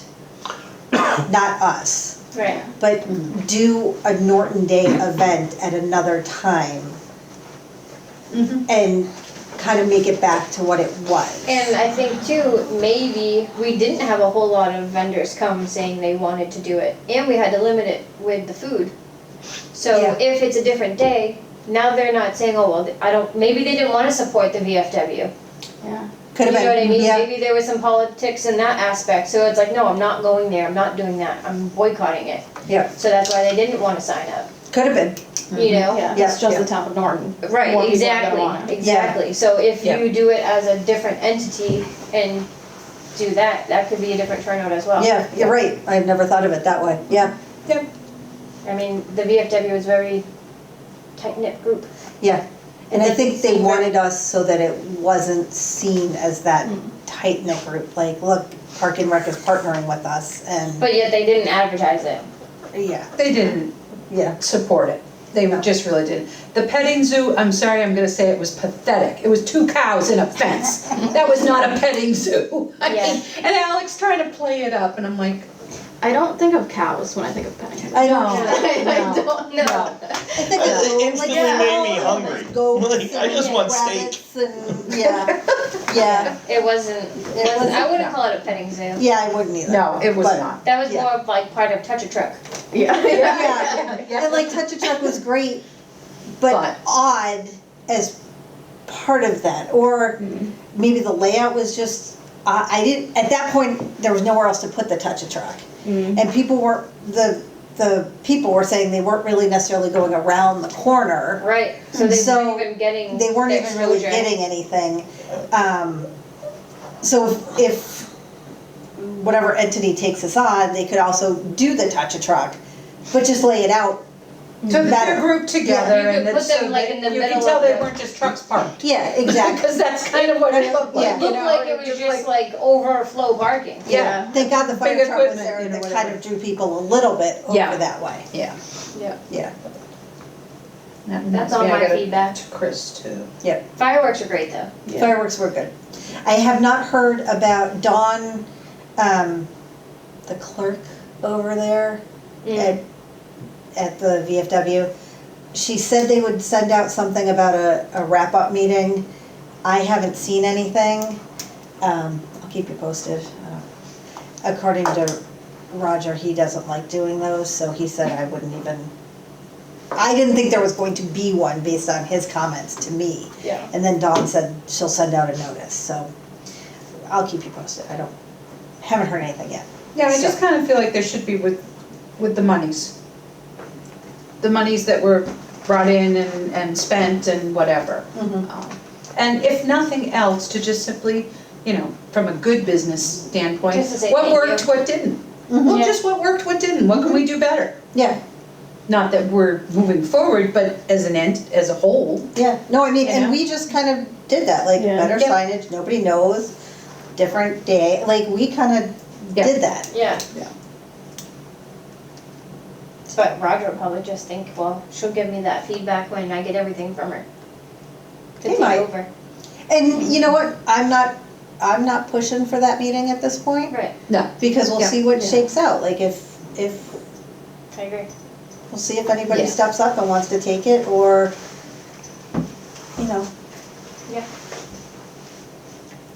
[SPEAKER 3] not us,
[SPEAKER 4] Right.
[SPEAKER 3] but do a Norton Day event at another time
[SPEAKER 2] Mhm.
[SPEAKER 3] and kind of make it back to what it was.
[SPEAKER 4] And I think too, maybe we didn't have a whole lot of vendors come saying they wanted to do it, and we had to limit it with the food. So
[SPEAKER 3] Yeah.
[SPEAKER 4] if it's a different day, now they're not saying, oh, well, I don't, maybe they didn't want to support the VFW.
[SPEAKER 5] Yeah.
[SPEAKER 3] Could have
[SPEAKER 4] You know what I
[SPEAKER 3] been,
[SPEAKER 4] mean?
[SPEAKER 3] yeah,
[SPEAKER 4] Maybe there was some politics in that aspect, so it's like, no, I'm not going there, I'm not doing that, I'm boycotting it.
[SPEAKER 3] yeah,
[SPEAKER 4] So that's why they didn't want to sign up,
[SPEAKER 3] could have been,
[SPEAKER 4] you know?
[SPEAKER 5] Yeah,
[SPEAKER 3] Yeah,
[SPEAKER 5] it's just
[SPEAKER 3] yeah.
[SPEAKER 5] the town of Norton.
[SPEAKER 4] Right,
[SPEAKER 5] More people are gonna
[SPEAKER 4] exactly,
[SPEAKER 5] want it.
[SPEAKER 4] exactly. So if
[SPEAKER 2] Yeah.
[SPEAKER 4] you do it as a different entity and do that, that could be a different turnout as well.
[SPEAKER 3] yeah, you're right, I've never thought of it that way, yeah,
[SPEAKER 4] I mean, the VFW is very tight-knit group.
[SPEAKER 3] yeah. And I
[SPEAKER 4] It
[SPEAKER 3] think
[SPEAKER 4] doesn't
[SPEAKER 3] they
[SPEAKER 4] seem
[SPEAKER 3] wanted us so that it wasn't seen as that tight-knit group, like, look, Park and Rec is partnering with us, and,
[SPEAKER 4] But yet they didn't advertise it.
[SPEAKER 3] yeah,
[SPEAKER 2] They didn't
[SPEAKER 3] yeah.
[SPEAKER 2] support it. They
[SPEAKER 3] No.
[SPEAKER 2] just really didn't. The petting zoo, I'm sorry, I'm gonna say it was pathetic. It was 2 cows in a fence. That was not a petting zoo. I
[SPEAKER 4] Yeah.
[SPEAKER 2] mean, and Alex tried to play it up, and I'm like,
[SPEAKER 5] I don't think of cows when I think of petting zoos.
[SPEAKER 3] I know.
[SPEAKER 5] I don't know.
[SPEAKER 2] no.
[SPEAKER 3] I think
[SPEAKER 1] It
[SPEAKER 3] of
[SPEAKER 1] instantly
[SPEAKER 3] like
[SPEAKER 1] made me
[SPEAKER 3] cows
[SPEAKER 1] hungry.
[SPEAKER 3] and goats
[SPEAKER 1] Like, I just
[SPEAKER 3] and
[SPEAKER 1] want steak.
[SPEAKER 3] rabbits and, yeah, yeah,
[SPEAKER 4] It wasn't, I wouldn't call it a petting zoo.
[SPEAKER 3] yeah, I wouldn't either.
[SPEAKER 2] No, it was
[SPEAKER 3] But-
[SPEAKER 2] not.
[SPEAKER 4] That was
[SPEAKER 3] Yeah.
[SPEAKER 4] more of like part of Touch a Truck.
[SPEAKER 5] Yeah.
[SPEAKER 3] Yeah, and like Touch a Truck was great, but
[SPEAKER 2] But-
[SPEAKER 3] odd as part of that, or maybe the layout was just, I didn't, at that point, there was nowhere else to put the Touch a Truck. And people weren't, the people were saying they weren't really necessarily going around the corner.
[SPEAKER 4] Right, so they
[SPEAKER 3] So,
[SPEAKER 4] weren't even getting
[SPEAKER 3] They weren't
[SPEAKER 4] the
[SPEAKER 3] even really
[SPEAKER 4] exposure.
[SPEAKER 3] getting anything. So if whatever entity takes us on, they could also do the Touch a Truck, but just lay it out.
[SPEAKER 2] So that they're
[SPEAKER 3] better.
[SPEAKER 2] grouped together
[SPEAKER 4] You could
[SPEAKER 2] and
[SPEAKER 4] put
[SPEAKER 2] it's
[SPEAKER 4] them,
[SPEAKER 2] so
[SPEAKER 4] like,
[SPEAKER 2] that
[SPEAKER 4] in the
[SPEAKER 2] you
[SPEAKER 4] middle
[SPEAKER 2] can tell
[SPEAKER 4] of
[SPEAKER 2] they
[SPEAKER 4] the-
[SPEAKER 2] weren't just trucks parked.
[SPEAKER 3] Yeah, exactly.
[SPEAKER 2] Because that's kind of what it looked like,
[SPEAKER 3] Yeah.
[SPEAKER 4] It
[SPEAKER 2] you
[SPEAKER 4] looked
[SPEAKER 2] know?
[SPEAKER 4] like it was just like overflow parking.
[SPEAKER 2] Yeah.
[SPEAKER 3] Thank God the fire
[SPEAKER 2] Big
[SPEAKER 3] truck was
[SPEAKER 2] equipment,
[SPEAKER 3] there,
[SPEAKER 2] you know,
[SPEAKER 3] that
[SPEAKER 2] whatever.
[SPEAKER 3] kind of drew people a little bit
[SPEAKER 2] Yeah.
[SPEAKER 3] over that way.
[SPEAKER 2] Yeah.
[SPEAKER 4] Yeah.
[SPEAKER 3] Yeah,
[SPEAKER 4] That's all
[SPEAKER 2] Yeah, I
[SPEAKER 4] my
[SPEAKER 2] gotta-
[SPEAKER 4] feedback.
[SPEAKER 2] To Chris too.
[SPEAKER 4] Fireworks are great though.
[SPEAKER 5] Yeah.
[SPEAKER 3] fireworks were good. I have not heard about Dawn, the clerk over there at the VFW. She said they would send out something about a wrap-up meeting. I haven't seen anything. I'll keep you posted. According to Roger, he doesn't like doing those, so he said I wouldn't even, I didn't think there was going to be one based on his comments to me.
[SPEAKER 4] Yeah.
[SPEAKER 3] And then Dawn said she'll send out a notice, so I'll keep you posted. Haven't heard anything yet.
[SPEAKER 2] Yeah, I
[SPEAKER 3] So-
[SPEAKER 2] just kind of feel like there should be with the monies. The monies that were brought in and spent and whatever.
[SPEAKER 3] Mhm.
[SPEAKER 2] And if nothing else, to just simply, you know, from a good business standpoint,
[SPEAKER 4] Just to say
[SPEAKER 2] what
[SPEAKER 4] thank
[SPEAKER 2] worked,
[SPEAKER 4] you.
[SPEAKER 2] what didn't.
[SPEAKER 3] Mhm.
[SPEAKER 2] Well,
[SPEAKER 4] Yeah.
[SPEAKER 2] just what worked, what didn't, what can we do better?
[SPEAKER 3] Yeah,
[SPEAKER 2] Not that we're moving forward, but as as a whole.
[SPEAKER 3] yeah. No, I mean,
[SPEAKER 2] You
[SPEAKER 3] and
[SPEAKER 2] know?
[SPEAKER 3] we just kind of did that, like
[SPEAKER 5] Yeah.
[SPEAKER 3] better
[SPEAKER 2] Yeah.
[SPEAKER 3] signage, nobody knows, different day, like we kind of
[SPEAKER 2] Yeah.
[SPEAKER 3] did that.
[SPEAKER 4] Yeah.
[SPEAKER 2] Yeah.
[SPEAKER 4] But Roger will probably just think, well, she'll give me that feedback when I get everything from her. To
[SPEAKER 3] He
[SPEAKER 4] take
[SPEAKER 3] might.
[SPEAKER 4] over.
[SPEAKER 3] And you know what, I'm not pushing for that meeting at this point,
[SPEAKER 4] Right,
[SPEAKER 2] No.
[SPEAKER 3] because we'll
[SPEAKER 2] Yeah.
[SPEAKER 3] see what
[SPEAKER 5] Yeah.
[SPEAKER 3] shakes out, like if,
[SPEAKER 4] I agree.
[SPEAKER 3] we'll see if anybody
[SPEAKER 2] Yeah.
[SPEAKER 3] steps up and wants to take it, or, you know,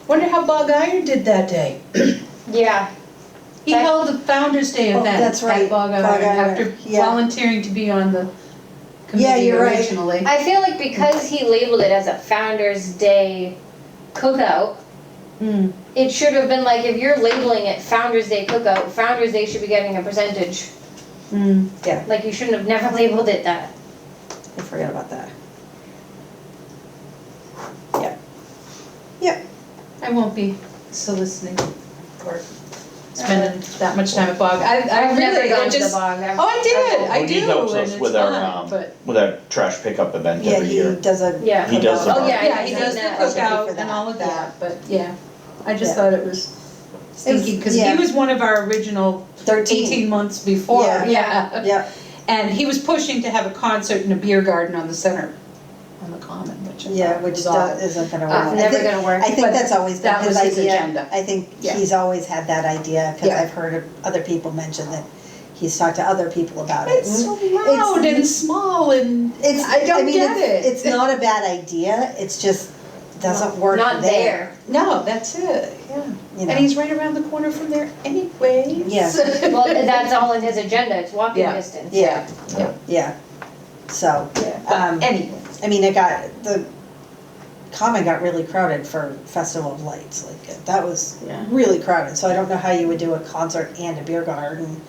[SPEAKER 2] Wonder how Bog Iron did that day.
[SPEAKER 4] Yeah,
[SPEAKER 2] He
[SPEAKER 4] That-
[SPEAKER 2] held a Founder's Day
[SPEAKER 3] Oh,
[SPEAKER 2] event
[SPEAKER 3] that's right,
[SPEAKER 2] at Bog
[SPEAKER 3] Bog
[SPEAKER 2] Iron
[SPEAKER 3] Iron,
[SPEAKER 2] after
[SPEAKER 3] yeah.
[SPEAKER 2] volunteering to be on the
[SPEAKER 3] Yeah,
[SPEAKER 2] committee
[SPEAKER 3] you're right.
[SPEAKER 2] originally.
[SPEAKER 4] I feel like because he labeled it as a Founder's Day cookout,
[SPEAKER 3] Mm.
[SPEAKER 4] it should have been like, if you're labeling it Founder's Day cookout, Founder's Day should be getting a percentage.
[SPEAKER 3] Yeah,
[SPEAKER 4] Like, you shouldn't have never labeled it that.
[SPEAKER 3] I forgot about that. Yep. Yep.
[SPEAKER 2] I won't be soliciting or spending that much time at Bog. I
[SPEAKER 4] I've never
[SPEAKER 2] really,
[SPEAKER 4] gone
[SPEAKER 2] I
[SPEAKER 4] to the
[SPEAKER 2] just,
[SPEAKER 4] bog.
[SPEAKER 2] oh, I did, I
[SPEAKER 1] Well, he
[SPEAKER 2] do,
[SPEAKER 1] helps
[SPEAKER 2] and
[SPEAKER 1] us
[SPEAKER 2] it's
[SPEAKER 1] with our,
[SPEAKER 2] fun, but.
[SPEAKER 1] with our trash pickup event
[SPEAKER 3] Yeah,
[SPEAKER 1] every
[SPEAKER 3] he
[SPEAKER 1] year.
[SPEAKER 3] does a.
[SPEAKER 4] Yeah.
[SPEAKER 1] He does the
[SPEAKER 3] cookout.
[SPEAKER 4] Oh, yeah,
[SPEAKER 2] Yeah, he
[SPEAKER 4] he's
[SPEAKER 2] does the
[SPEAKER 4] done that.
[SPEAKER 2] cookout
[SPEAKER 3] For
[SPEAKER 2] and all of
[SPEAKER 3] yeah.
[SPEAKER 2] that, but yeah, I just
[SPEAKER 3] Yeah.
[SPEAKER 2] thought it was stinky, because
[SPEAKER 3] yeah.
[SPEAKER 2] he was one of our original 18 months before,
[SPEAKER 3] Yeah.
[SPEAKER 2] yeah.
[SPEAKER 3] Yep,
[SPEAKER 2] And he was pushing to have a concert in a beer garden on the center, on the common, which I
[SPEAKER 3] yeah,
[SPEAKER 2] thought
[SPEAKER 3] which
[SPEAKER 2] was odd.
[SPEAKER 3] isn't gonna work. I
[SPEAKER 4] Never
[SPEAKER 3] think-
[SPEAKER 4] gonna work.
[SPEAKER 3] I think
[SPEAKER 2] But
[SPEAKER 3] that's always been
[SPEAKER 2] that
[SPEAKER 3] his
[SPEAKER 2] was his
[SPEAKER 3] idea.
[SPEAKER 2] agenda.
[SPEAKER 3] I think
[SPEAKER 2] Yeah.
[SPEAKER 3] he's always had that idea, cause
[SPEAKER 2] Yeah.
[SPEAKER 3] I've heard other people mention that he's talked to other people about it.
[SPEAKER 2] It's so loud and small and
[SPEAKER 3] It's,
[SPEAKER 2] I don't
[SPEAKER 3] mean,
[SPEAKER 2] get
[SPEAKER 3] it's-
[SPEAKER 2] it.
[SPEAKER 3] It's not a bad idea, it's just doesn't work
[SPEAKER 4] Not there.
[SPEAKER 2] No, that's it, yeah.
[SPEAKER 3] You know.
[SPEAKER 2] And he's right around the corner from there anyways.
[SPEAKER 3] Yeah.
[SPEAKER 4] Well, that's all in his agenda, it's walking
[SPEAKER 2] Yeah.
[SPEAKER 4] distance.
[SPEAKER 3] Yeah,
[SPEAKER 2] Yeah.
[SPEAKER 3] yeah. So,
[SPEAKER 2] But anyway,
[SPEAKER 3] I mean, the common got really crowded for Festival of Lights, like, that was
[SPEAKER 2] Yeah.
[SPEAKER 3] really crowded, so I don't know how you would do a concert and a beer garden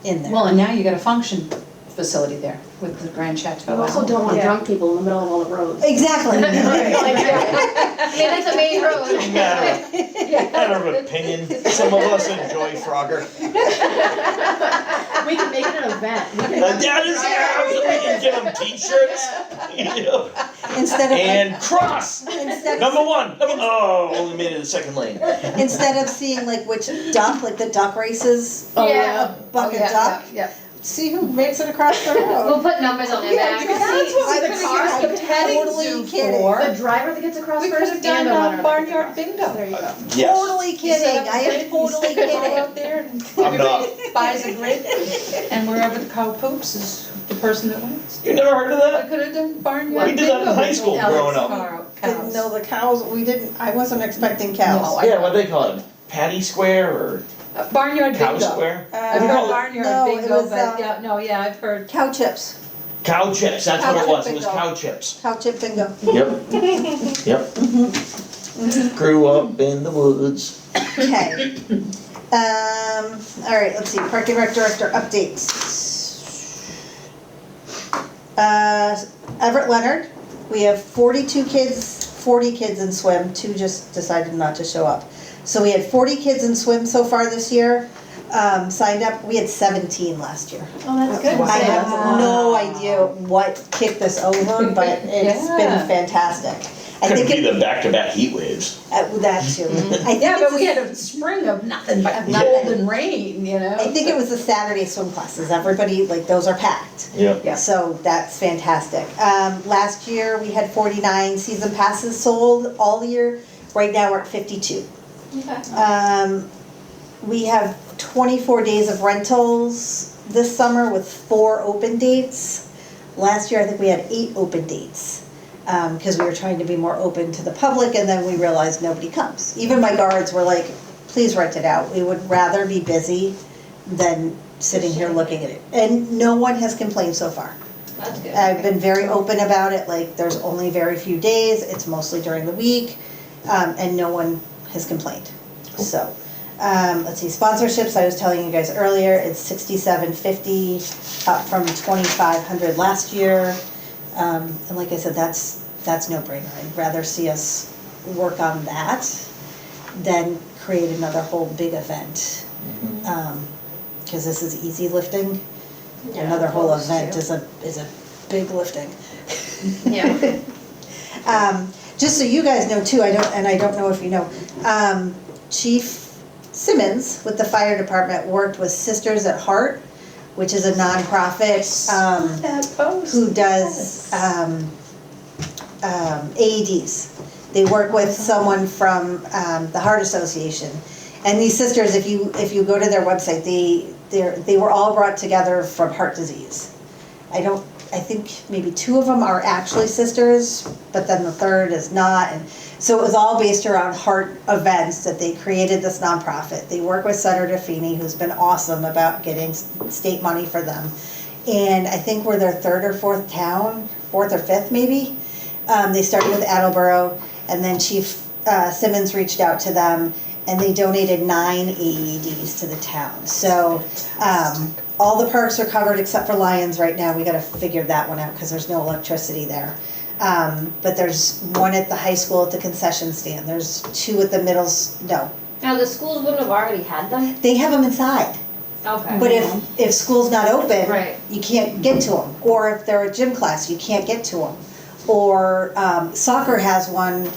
[SPEAKER 3] in there.
[SPEAKER 2] well, and now you got a function facility there with the Grand Chateau.
[SPEAKER 5] You also don't want
[SPEAKER 4] Yeah.
[SPEAKER 5] drunk people in the middle of all the roads.
[SPEAKER 3] Exactly.
[SPEAKER 4] I mean, that's a main road.
[SPEAKER 1] Matter of opinion, some of us enjoy Frogger.
[SPEAKER 5] We can make it an event. We can-
[SPEAKER 1] That is, yeah, we can give them t-shirts, you know,
[SPEAKER 3] Instead of,
[SPEAKER 1] and cross.
[SPEAKER 3] instead
[SPEAKER 1] Number
[SPEAKER 3] of,
[SPEAKER 1] one, only made it in the second lane.
[SPEAKER 3] instead of seeing like which duck, like the duck races,
[SPEAKER 2] Oh,
[SPEAKER 4] Yeah.
[SPEAKER 3] a bucket
[SPEAKER 2] yeah,
[SPEAKER 3] duck,
[SPEAKER 2] Yeah,
[SPEAKER 3] see who makes it across the
[SPEAKER 4] We'll
[SPEAKER 3] road.
[SPEAKER 4] put numbers on their
[SPEAKER 2] yeah.
[SPEAKER 4] back.
[SPEAKER 2] Yeah, that's what we
[SPEAKER 3] I'm
[SPEAKER 2] could have used the petting
[SPEAKER 3] totally
[SPEAKER 2] zoo
[SPEAKER 3] kidding.
[SPEAKER 2] for.
[SPEAKER 5] The driver that gets across
[SPEAKER 2] We could
[SPEAKER 5] first
[SPEAKER 2] have
[SPEAKER 5] and
[SPEAKER 2] done
[SPEAKER 5] the runner that
[SPEAKER 2] barnyard
[SPEAKER 5] gets
[SPEAKER 2] bingo.
[SPEAKER 5] across. There you go.
[SPEAKER 1] Yes,
[SPEAKER 3] Totally kidding, I am totally
[SPEAKER 2] Go
[SPEAKER 3] kidding.
[SPEAKER 2] out there and
[SPEAKER 1] I'm not.
[SPEAKER 2] everybody buys a grid, and wherever the cow poops is the person that wins.
[SPEAKER 1] You never heard of
[SPEAKER 2] I
[SPEAKER 1] that?
[SPEAKER 2] could have done barnyard
[SPEAKER 1] We
[SPEAKER 2] bingo.
[SPEAKER 1] did that in high
[SPEAKER 2] with
[SPEAKER 1] school
[SPEAKER 2] Alex
[SPEAKER 1] growing up.
[SPEAKER 3] Didn't know the cows, I wasn't expecting
[SPEAKER 2] No,
[SPEAKER 3] cows.
[SPEAKER 2] I-
[SPEAKER 1] Yeah, what they call it, Patty Square or
[SPEAKER 2] Barnyard
[SPEAKER 1] Cow
[SPEAKER 2] bingo.
[SPEAKER 1] Square?
[SPEAKER 2] I've
[SPEAKER 3] Uh,
[SPEAKER 2] heard
[SPEAKER 1] no,
[SPEAKER 2] barnyard
[SPEAKER 3] it
[SPEAKER 2] bingo,
[SPEAKER 3] was,
[SPEAKER 2] but yeah, no, yeah, I've heard.
[SPEAKER 3] Cow chips,
[SPEAKER 1] Cow chips, that's what it
[SPEAKER 2] Cow
[SPEAKER 1] was,
[SPEAKER 2] chip
[SPEAKER 1] it was
[SPEAKER 2] bingo.
[SPEAKER 1] cow chips.
[SPEAKER 3] cow chip bingo.
[SPEAKER 1] Yep, yep. Grew up in the woods.
[SPEAKER 3] Okay. All right, let's see, Park and Rec Director updates. Everett Leonard, we have 42 kids, 40 kids in swim, 2 just decided not to show up. So we had 40 kids in swim so far this year, signed up, we had 17 last year.
[SPEAKER 5] Oh, that's good.
[SPEAKER 3] I
[SPEAKER 5] Say
[SPEAKER 3] have
[SPEAKER 5] that's a lot.
[SPEAKER 3] no idea what kicked this over, but it's
[SPEAKER 2] Yeah.
[SPEAKER 3] been fantastic. I
[SPEAKER 1] Couldn't
[SPEAKER 3] think
[SPEAKER 1] be the back-to-back heat waves.
[SPEAKER 3] that too. I think
[SPEAKER 2] Yeah,
[SPEAKER 3] it's
[SPEAKER 2] but we
[SPEAKER 3] a-
[SPEAKER 2] had a spring of nothing but
[SPEAKER 3] Of
[SPEAKER 2] cold
[SPEAKER 3] nothing.
[SPEAKER 2] and rain, you know?
[SPEAKER 3] I think it was the Saturday swim classes, everybody, like, those are packed.
[SPEAKER 1] Yep.
[SPEAKER 2] Yeah.
[SPEAKER 3] So that's fantastic. Last year, we had 49 season passes sold all year. Right now, we're at 52. We have 24 days of rentals this summer with 4 open dates. Last year, I think we had 8 open dates. Because we were trying to be more open to the public, and then we realized nobody comes. Even my guards were like, please rent it out. We would rather be busy than sitting here looking at it. And no one has complained so far.
[SPEAKER 4] That's good.
[SPEAKER 3] I've been very open about it, like, there's only very few days, it's mostly during the week, and no one has complained. So, let's see, sponsorships, I was telling you guys earlier, it's $67.50, up from $2,500 last year. And like I said, that's no brainer. I'd rather see us work on that than create another whole big event. Cause this is easy lifting. Another whole event is a big lifting.
[SPEAKER 4] Yeah.
[SPEAKER 3] Just so you guys know too, I don't know if you know, Chief Simmons with the fire department worked with Sisters at Heart, which is a nonprofit,
[SPEAKER 2] That post.
[SPEAKER 3] who does, AEDs. They work with someone from, the Heart Association. And these sisters, if you go to their website, they were all brought together from heart disease. I think maybe 2 of them are actually sisters, but then the third is not. And so it was all based around heart events that they created this nonprofit. They work with Senator Feeney, who's been awesome about getting state money for them. and I think we're their third or fourth town, fourth or fifth maybe. They started with Attleboro, and then Chief Simmons reached out to them, and they donated 9 AEDs to the town. So, all the parks are covered except for Lions right now. We gotta figure that one out because there's no electricity there. But there's one at the high school at the concession stand. There's 2 at the no.
[SPEAKER 4] Now, the schools wouldn't have already had them?
[SPEAKER 3] They have them inside.
[SPEAKER 4] Okay.
[SPEAKER 3] But if school's not open,
[SPEAKER 4] Right.
[SPEAKER 3] you can't get to them. Or if they're a gym class, you can't get to them. Or soccer has one,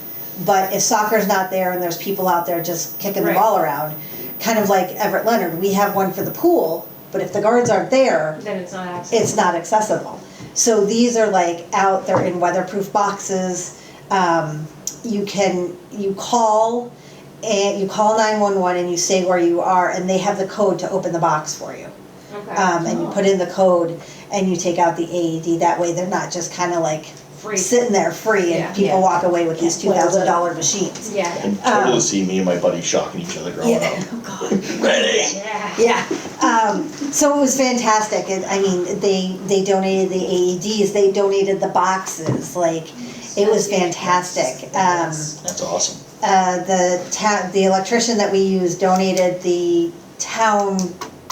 [SPEAKER 3] but if soccer's not there and there's people out there just kicking the
[SPEAKER 4] Right.
[SPEAKER 3] ball around, kind of like Everett Leonard, we have one for the pool, but if the guards aren't there,
[SPEAKER 4] Then it's not accessible.
[SPEAKER 3] it's not accessible. So these are like out, they're in weatherproof boxes. You call and you call 911 and you say where you are, and they have the code to open the box for you.
[SPEAKER 4] Okay.
[SPEAKER 3] And you put in the code and you take out the AED. That way they're not just kind of like
[SPEAKER 4] Free.
[SPEAKER 3] sitting there free
[SPEAKER 4] Yeah.
[SPEAKER 3] and people walk away with these $2,000 machines.
[SPEAKER 4] Yeah.
[SPEAKER 1] And totally see me and my buddy shocking each other growing
[SPEAKER 3] Yeah.
[SPEAKER 1] up.
[SPEAKER 3] Oh, God.
[SPEAKER 1] Ready?
[SPEAKER 4] Yeah.
[SPEAKER 3] Yeah, so it was fantastic, and I mean, they donated the AEDs, they donated the boxes, like, it was fantastic.
[SPEAKER 1] That's awesome.
[SPEAKER 3] The electrician that we used donated the town,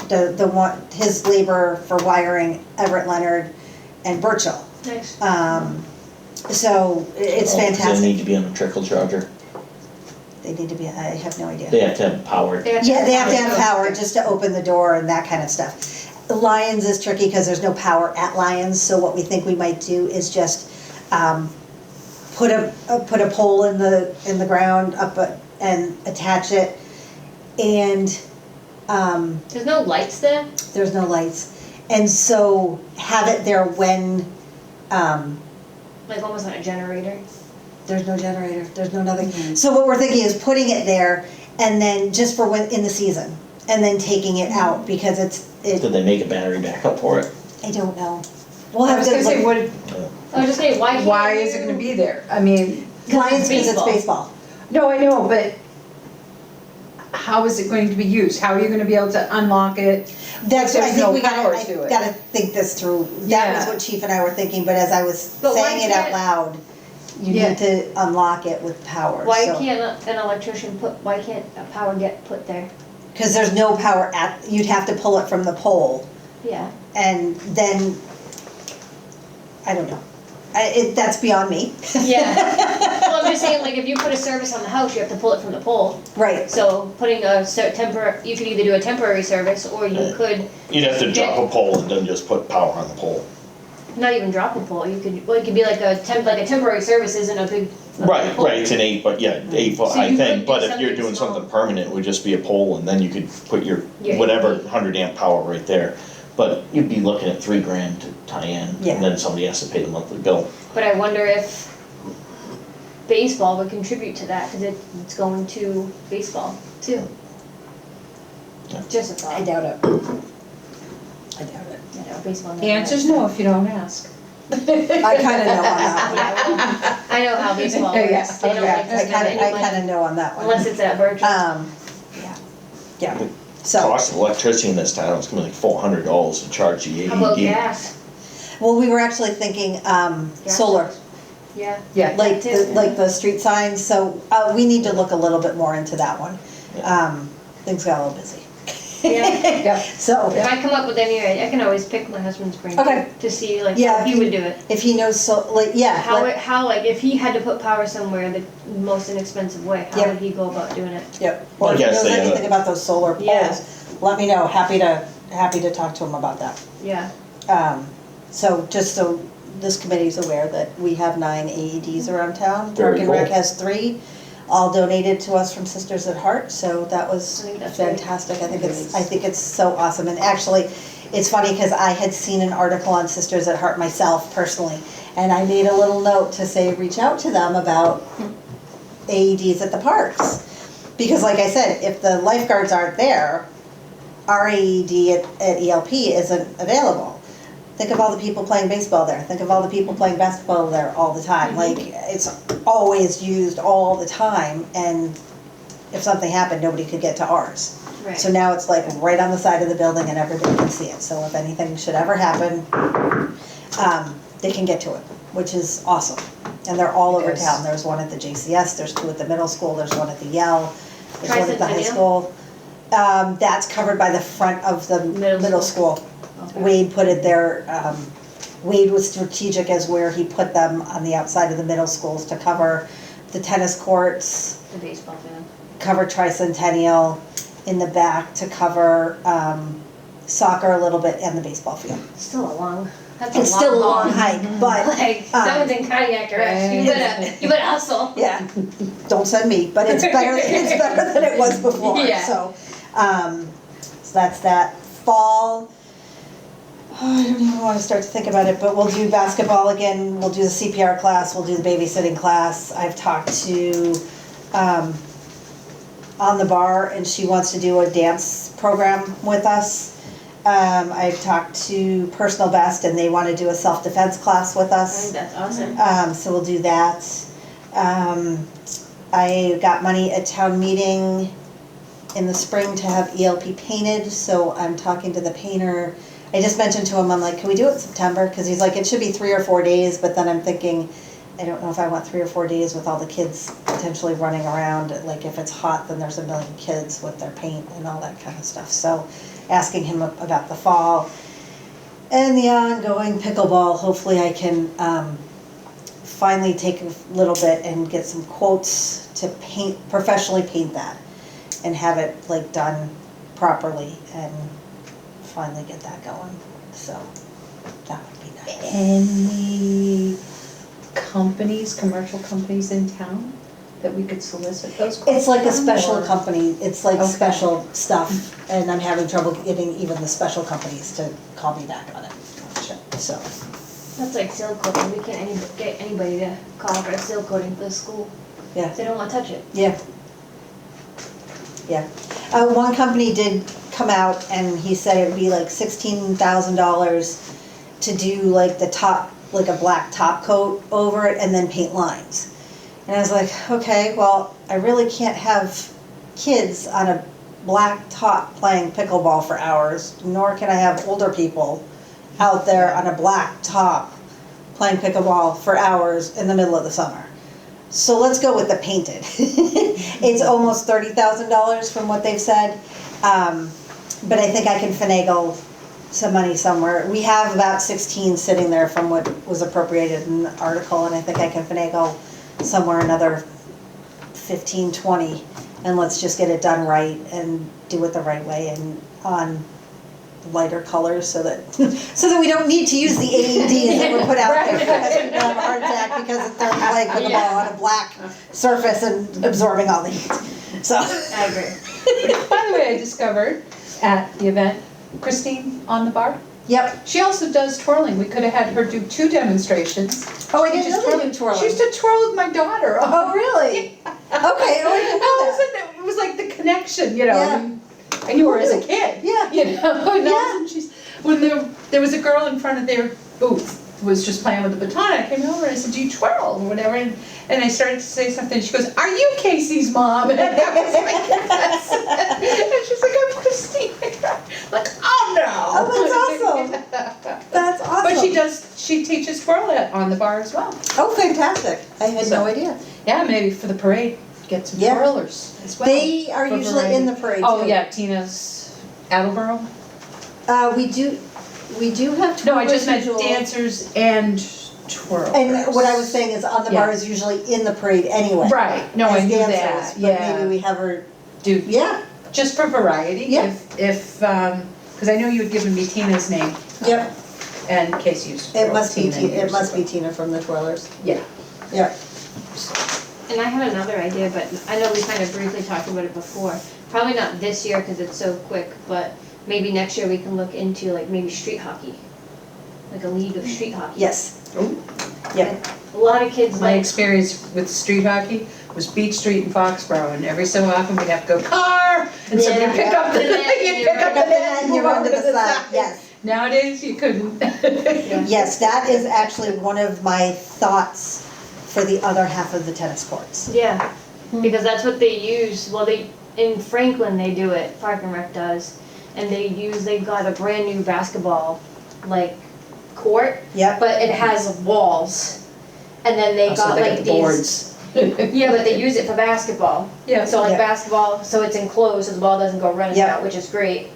[SPEAKER 3] the one, his labor for wiring Everett Leonard and Birchall.
[SPEAKER 4] Nice.
[SPEAKER 3] So it's
[SPEAKER 1] Oh, do they
[SPEAKER 3] fantastic.
[SPEAKER 1] need to be on a trickle charger?
[SPEAKER 3] They need to be, I have no idea.
[SPEAKER 1] They have to have power.
[SPEAKER 3] Yeah, they have to have power just to open the door and that kind of stuff. Lions is tricky because there's no power at Lions, so what we think we might do is just put a pole in the ground and attach it, and
[SPEAKER 4] There's no lights there?
[SPEAKER 3] there's no lights, and so have it there when
[SPEAKER 4] Like almost like a generator?
[SPEAKER 3] there's no generator, there's no nothing. So what we're thinking is putting it there and then just for when in the season, and then taking it out because
[SPEAKER 1] Did they make a battery backup for it?
[SPEAKER 3] I don't know. We'll
[SPEAKER 2] I
[SPEAKER 3] have
[SPEAKER 2] was
[SPEAKER 3] to
[SPEAKER 2] gonna say,
[SPEAKER 3] look.
[SPEAKER 2] what,
[SPEAKER 4] I was just saying, why can't
[SPEAKER 2] why is it gonna be there? I mean,
[SPEAKER 3] Lions because it's
[SPEAKER 4] Baseball.
[SPEAKER 3] baseball.
[SPEAKER 2] no, I know, but how is it going to be used? How are you gonna be able to unlock it?
[SPEAKER 3] That's, I
[SPEAKER 2] There's
[SPEAKER 3] think
[SPEAKER 2] no
[SPEAKER 3] we
[SPEAKER 2] power
[SPEAKER 3] gotta,
[SPEAKER 2] to
[SPEAKER 3] I
[SPEAKER 2] it.
[SPEAKER 3] gotta think this through. That was
[SPEAKER 2] Yeah.
[SPEAKER 3] what Chief and I were thinking, but as I was
[SPEAKER 4] But why
[SPEAKER 3] saying it out
[SPEAKER 4] can't-
[SPEAKER 3] loud, you
[SPEAKER 2] Yeah.
[SPEAKER 3] need to unlock it with power.
[SPEAKER 4] Why
[SPEAKER 3] so-
[SPEAKER 4] can't an electrician why can't a power get put there?
[SPEAKER 3] Cause there's no power you'd have to pull it from the pole
[SPEAKER 4] Yeah.
[SPEAKER 3] and then, I don't know. That's beyond me.
[SPEAKER 4] Yeah. Well, I'm just saying, like, if you put a service on the house, you have to pull it from the pole.
[SPEAKER 3] Right,
[SPEAKER 4] So putting a you could either do a temporary service, or you could
[SPEAKER 1] You'd have to drop a pole and then just put power on the pole.
[SPEAKER 4] not even drop a pole. You could, well, it could be like a temporary service isn't a big.
[SPEAKER 1] Right, right, it's an 8 foot
[SPEAKER 4] So
[SPEAKER 1] high
[SPEAKER 4] you
[SPEAKER 1] thing,
[SPEAKER 4] could
[SPEAKER 1] but
[SPEAKER 4] do
[SPEAKER 1] if you're
[SPEAKER 4] something
[SPEAKER 1] doing
[SPEAKER 4] small.
[SPEAKER 1] something permanent, it would just be a pole and then you could put your,
[SPEAKER 4] Yeah.
[SPEAKER 1] whatever, 100 amp power right there. But you'd be looking at $3,000 to tie in,
[SPEAKER 3] Yeah.
[SPEAKER 1] and then somebody has to pay the monthly bill.
[SPEAKER 4] But I wonder if baseball would contribute to that, because it's going to baseball too.
[SPEAKER 1] Yeah.
[SPEAKER 4] Just a thought.
[SPEAKER 3] I doubt it. I doubt it.
[SPEAKER 4] You know, baseball.
[SPEAKER 2] The answer's no if you don't ask.
[SPEAKER 3] I kinda know on that one.
[SPEAKER 4] Yeah, well, I know how baseball works.
[SPEAKER 2] Yeah,
[SPEAKER 4] They don't like to
[SPEAKER 3] I
[SPEAKER 4] spend any
[SPEAKER 3] kinda
[SPEAKER 4] money
[SPEAKER 3] know on that one.
[SPEAKER 4] unless it's at Virgil.
[SPEAKER 3] Yeah, so,
[SPEAKER 1] Cost of electricity in this town is gonna be like $400 to charge the
[SPEAKER 4] How about
[SPEAKER 1] AED.
[SPEAKER 4] gas?
[SPEAKER 3] well, we were actually thinking,
[SPEAKER 4] Gas
[SPEAKER 3] solar.
[SPEAKER 4] tax. Yeah.
[SPEAKER 2] Yeah.
[SPEAKER 3] Like
[SPEAKER 4] That too.
[SPEAKER 3] like the street signs, so, we need to look a little bit more into that one. Things got a little busy.
[SPEAKER 4] Yeah.
[SPEAKER 2] Yeah.
[SPEAKER 3] So,
[SPEAKER 4] If I come up with any, I can always pick my husband's brain
[SPEAKER 3] Okay.
[SPEAKER 4] to see like
[SPEAKER 3] Yeah,
[SPEAKER 4] how he would do it.
[SPEAKER 3] if he knows, so, like, yeah.
[SPEAKER 4] How like if he had to put power somewhere the most inexpensive way, how
[SPEAKER 3] Yep.
[SPEAKER 4] would he go about doing it?
[SPEAKER 3] Yep, or if he
[SPEAKER 1] Yes,
[SPEAKER 3] knows
[SPEAKER 1] they have
[SPEAKER 3] anything about those solar poles,
[SPEAKER 4] Yeah.
[SPEAKER 3] let me know, happy to talk to him about that.
[SPEAKER 4] Yeah.
[SPEAKER 3] So, just so this committee's aware that we have 9 AEDs around town.
[SPEAKER 1] Very
[SPEAKER 3] Park and Rec
[SPEAKER 1] cool.
[SPEAKER 3] has 3, all donated to us from Sisters at Heart, so that was
[SPEAKER 4] I think that's great.
[SPEAKER 3] fantastic. I think it's so awesome, and actually, it's funny because I had seen an article on Sisters at Heart myself personally, and I made a little note to say, reach out to them about AEDs at the parks. Because like I said, if the lifeguards aren't there, our AED at ELP isn't available. Think of all the people playing baseball there. Think of all the people playing basketball there all the time. Like, it's always used all the time, and if something happened, nobody could get to ours.
[SPEAKER 4] Right.
[SPEAKER 3] So now it's like right on the side of the building and everybody can see it. So if anything should ever happen, they can get to it, which is awesome. And they're all over
[SPEAKER 2] Yes.
[SPEAKER 3] town. There's one at the JCS, there's two at the middle school, there's one at the Yale, there's one at the high
[SPEAKER 4] Tricentennial?
[SPEAKER 3] school. That's covered by the front of the middle school.
[SPEAKER 4] Okay.
[SPEAKER 3] Wade put it there, Wade was strategic as where he put them on the outside of the middle schools to cover the tennis courts,
[SPEAKER 4] The baseball fan.
[SPEAKER 3] cover Tricentennial, in the back to cover soccer a little bit and the baseball field.
[SPEAKER 4] Still a long, that's
[SPEAKER 3] It's still a long hike, but,
[SPEAKER 4] Like, someone's in cardiac arrest, you better hustle.
[SPEAKER 3] yeah, don't send me, but it's better than it was before,
[SPEAKER 4] Yeah.
[SPEAKER 3] so. So that's that. Fall, I don't even want to start to think about it, but we'll do basketball again, we'll do the CPR class, we'll do the babysitting class. I've talked to, On the Bar, and she wants to do a dance program with us. I've talked to Personal Best, and they want to do a self-defense class with
[SPEAKER 4] I
[SPEAKER 3] us.
[SPEAKER 4] think that's awesome.
[SPEAKER 3] So we'll do that. I got money at town meeting in the spring to have ELP painted, so I'm talking to the painter. I just mentioned to him, I'm like, can we do it in September? Because he's like, it should be 3 or 4 days, but then I'm thinking, I don't know if I want 3 or 4 days with all the kids potentially running around. Like if it's hot, then there's a million kids with their paint and all that kind of stuff. So asking him about the fall. And the ongoing pickleball, hopefully I can finally take a little bit and get some quotes to paint, professionally paint that and have it like done properly and finally get that going. So that would be nice.
[SPEAKER 2] Any companies, commercial companies in town that we could solicit those quotes
[SPEAKER 3] It's like a
[SPEAKER 2] from,
[SPEAKER 3] special
[SPEAKER 2] or-
[SPEAKER 3] company, it's like
[SPEAKER 2] Okay.
[SPEAKER 3] special stuff, and I'm having trouble getting even the special companies to call me back on it. So,
[SPEAKER 4] That's like seal coating, we can't get anybody to call for a seal coating for the school,
[SPEAKER 3] yeah,
[SPEAKER 4] they don't wanna touch it.
[SPEAKER 3] yeah. Yeah. One company did come out and he said it would be like $16,000 to do like the top, like a black top coat over it and then paint lines. And I was like, okay, well, I really can't have kids on a black top playing pickleball for hours, nor can I have older people out there on a black top playing pickleball for hours in the middle of the summer. So let's go with the painted. It's almost $30,000 from what they've said. But I think I can finagle some money somewhere. We have about 16 sitting there from what was appropriated in the article, and I think I can finagle somewhere another 15, 20, and let's just get it done right and do it the right way and on lighter colors so that we don't need to use the AEDs that were put out there because people have a heart attack because they're playing with the ball on a black surface and absorbing all the heat. So,
[SPEAKER 4] I agree.
[SPEAKER 2] By the way, I discovered at the event, Christine on the bar,
[SPEAKER 3] yep.
[SPEAKER 2] she also does twirling. We could have had her do 2 demonstrations.
[SPEAKER 3] Oh, I
[SPEAKER 2] She
[SPEAKER 3] didn't
[SPEAKER 2] just
[SPEAKER 3] know they do twirling.
[SPEAKER 2] She used to twirl with my daughter.
[SPEAKER 3] Oh, really? Okay, oh, I didn't know that.
[SPEAKER 2] It was like the connection, you know.
[SPEAKER 3] Yeah.
[SPEAKER 2] I mean, I knew her as a kid.
[SPEAKER 3] Yeah.
[SPEAKER 2] You know, and all of a
[SPEAKER 3] Yeah.
[SPEAKER 2] sudden when there was a girl in front of their booth who was just playing with the baton. I came over and I said, "Do you twirl?" or whatever. And I started to say something. She goes, "Are you Casey's mom?" And I was like, "Yes." And she's like, "I'm Christine." Like, oh no.
[SPEAKER 3] Oh, that's awesome. That's awesome.
[SPEAKER 2] But she teaches twirl on the bar as well.
[SPEAKER 3] Oh, fantastic. I had no idea.
[SPEAKER 2] Yeah, maybe for the parade, get some
[SPEAKER 3] Yeah.
[SPEAKER 2] twirlers as well.
[SPEAKER 3] They are
[SPEAKER 2] for
[SPEAKER 3] usually in the
[SPEAKER 2] variety.
[SPEAKER 3] parade
[SPEAKER 2] Oh,
[SPEAKER 3] too.
[SPEAKER 2] yeah, Tina's Attleboro.
[SPEAKER 3] We do have
[SPEAKER 2] No, I just meant
[SPEAKER 3] usual-
[SPEAKER 2] dancers and twirlers.
[SPEAKER 3] And what I was saying is on the bar
[SPEAKER 2] Yeah.
[SPEAKER 3] is usually in the parade anyway.
[SPEAKER 2] Right, no, I
[SPEAKER 3] as
[SPEAKER 2] knew
[SPEAKER 3] dancers,
[SPEAKER 2] that,
[SPEAKER 3] But maybe
[SPEAKER 2] yeah.
[SPEAKER 3] we have her,
[SPEAKER 2] Do,
[SPEAKER 3] yeah,
[SPEAKER 2] just for variety.
[SPEAKER 3] Yeah.
[SPEAKER 2] If, because I know you had given me Tina's name.
[SPEAKER 3] yep.
[SPEAKER 2] And Casey used to
[SPEAKER 3] It
[SPEAKER 2] twirl
[SPEAKER 3] must be,
[SPEAKER 2] Tina
[SPEAKER 3] it
[SPEAKER 2] years
[SPEAKER 3] must be
[SPEAKER 2] ago.
[SPEAKER 3] Tina from the Twirlers.
[SPEAKER 2] Yeah.
[SPEAKER 3] Yeah.
[SPEAKER 4] And I had another idea, but I know we kind of briefly talked about it before. Probably not this year because it's so quick, but maybe next year we can look into like maybe street hockey. Like a league of street hockey.
[SPEAKER 3] Yes.
[SPEAKER 2] Ooh.
[SPEAKER 3] Yep.
[SPEAKER 4] A lot of kids
[SPEAKER 2] My
[SPEAKER 4] like,
[SPEAKER 2] experience with street hockey was Beach Street in Foxborough, and every so often we'd have to go car, and somebody
[SPEAKER 4] Yeah.
[SPEAKER 2] pick up the
[SPEAKER 4] And then
[SPEAKER 2] you'd
[SPEAKER 4] you
[SPEAKER 2] pick up
[SPEAKER 3] Pick up
[SPEAKER 2] the
[SPEAKER 3] the
[SPEAKER 2] net
[SPEAKER 3] net
[SPEAKER 2] and
[SPEAKER 3] and you
[SPEAKER 2] move
[SPEAKER 3] run to
[SPEAKER 2] over
[SPEAKER 3] the side, yes.
[SPEAKER 2] Nowadays, you couldn't.
[SPEAKER 3] Yes, that is actually one of my thoughts for the other half of the tennis courts.
[SPEAKER 4] yeah, because that's what they use. Well, in Franklin they do it, Park and Rec does, and they got a brand new basketball, like, court,
[SPEAKER 3] Yep,
[SPEAKER 4] but it has walls. And then they
[SPEAKER 2] Also,
[SPEAKER 4] got
[SPEAKER 2] they got
[SPEAKER 4] like
[SPEAKER 2] the
[SPEAKER 4] these,
[SPEAKER 2] boards.
[SPEAKER 4] yeah, but they use it for basketball.
[SPEAKER 2] Yeah.
[SPEAKER 4] So like
[SPEAKER 3] Yeah.
[SPEAKER 4] basketball, so it's enclosed, so the ball doesn't go running
[SPEAKER 3] Yeah.
[SPEAKER 4] out, which is great.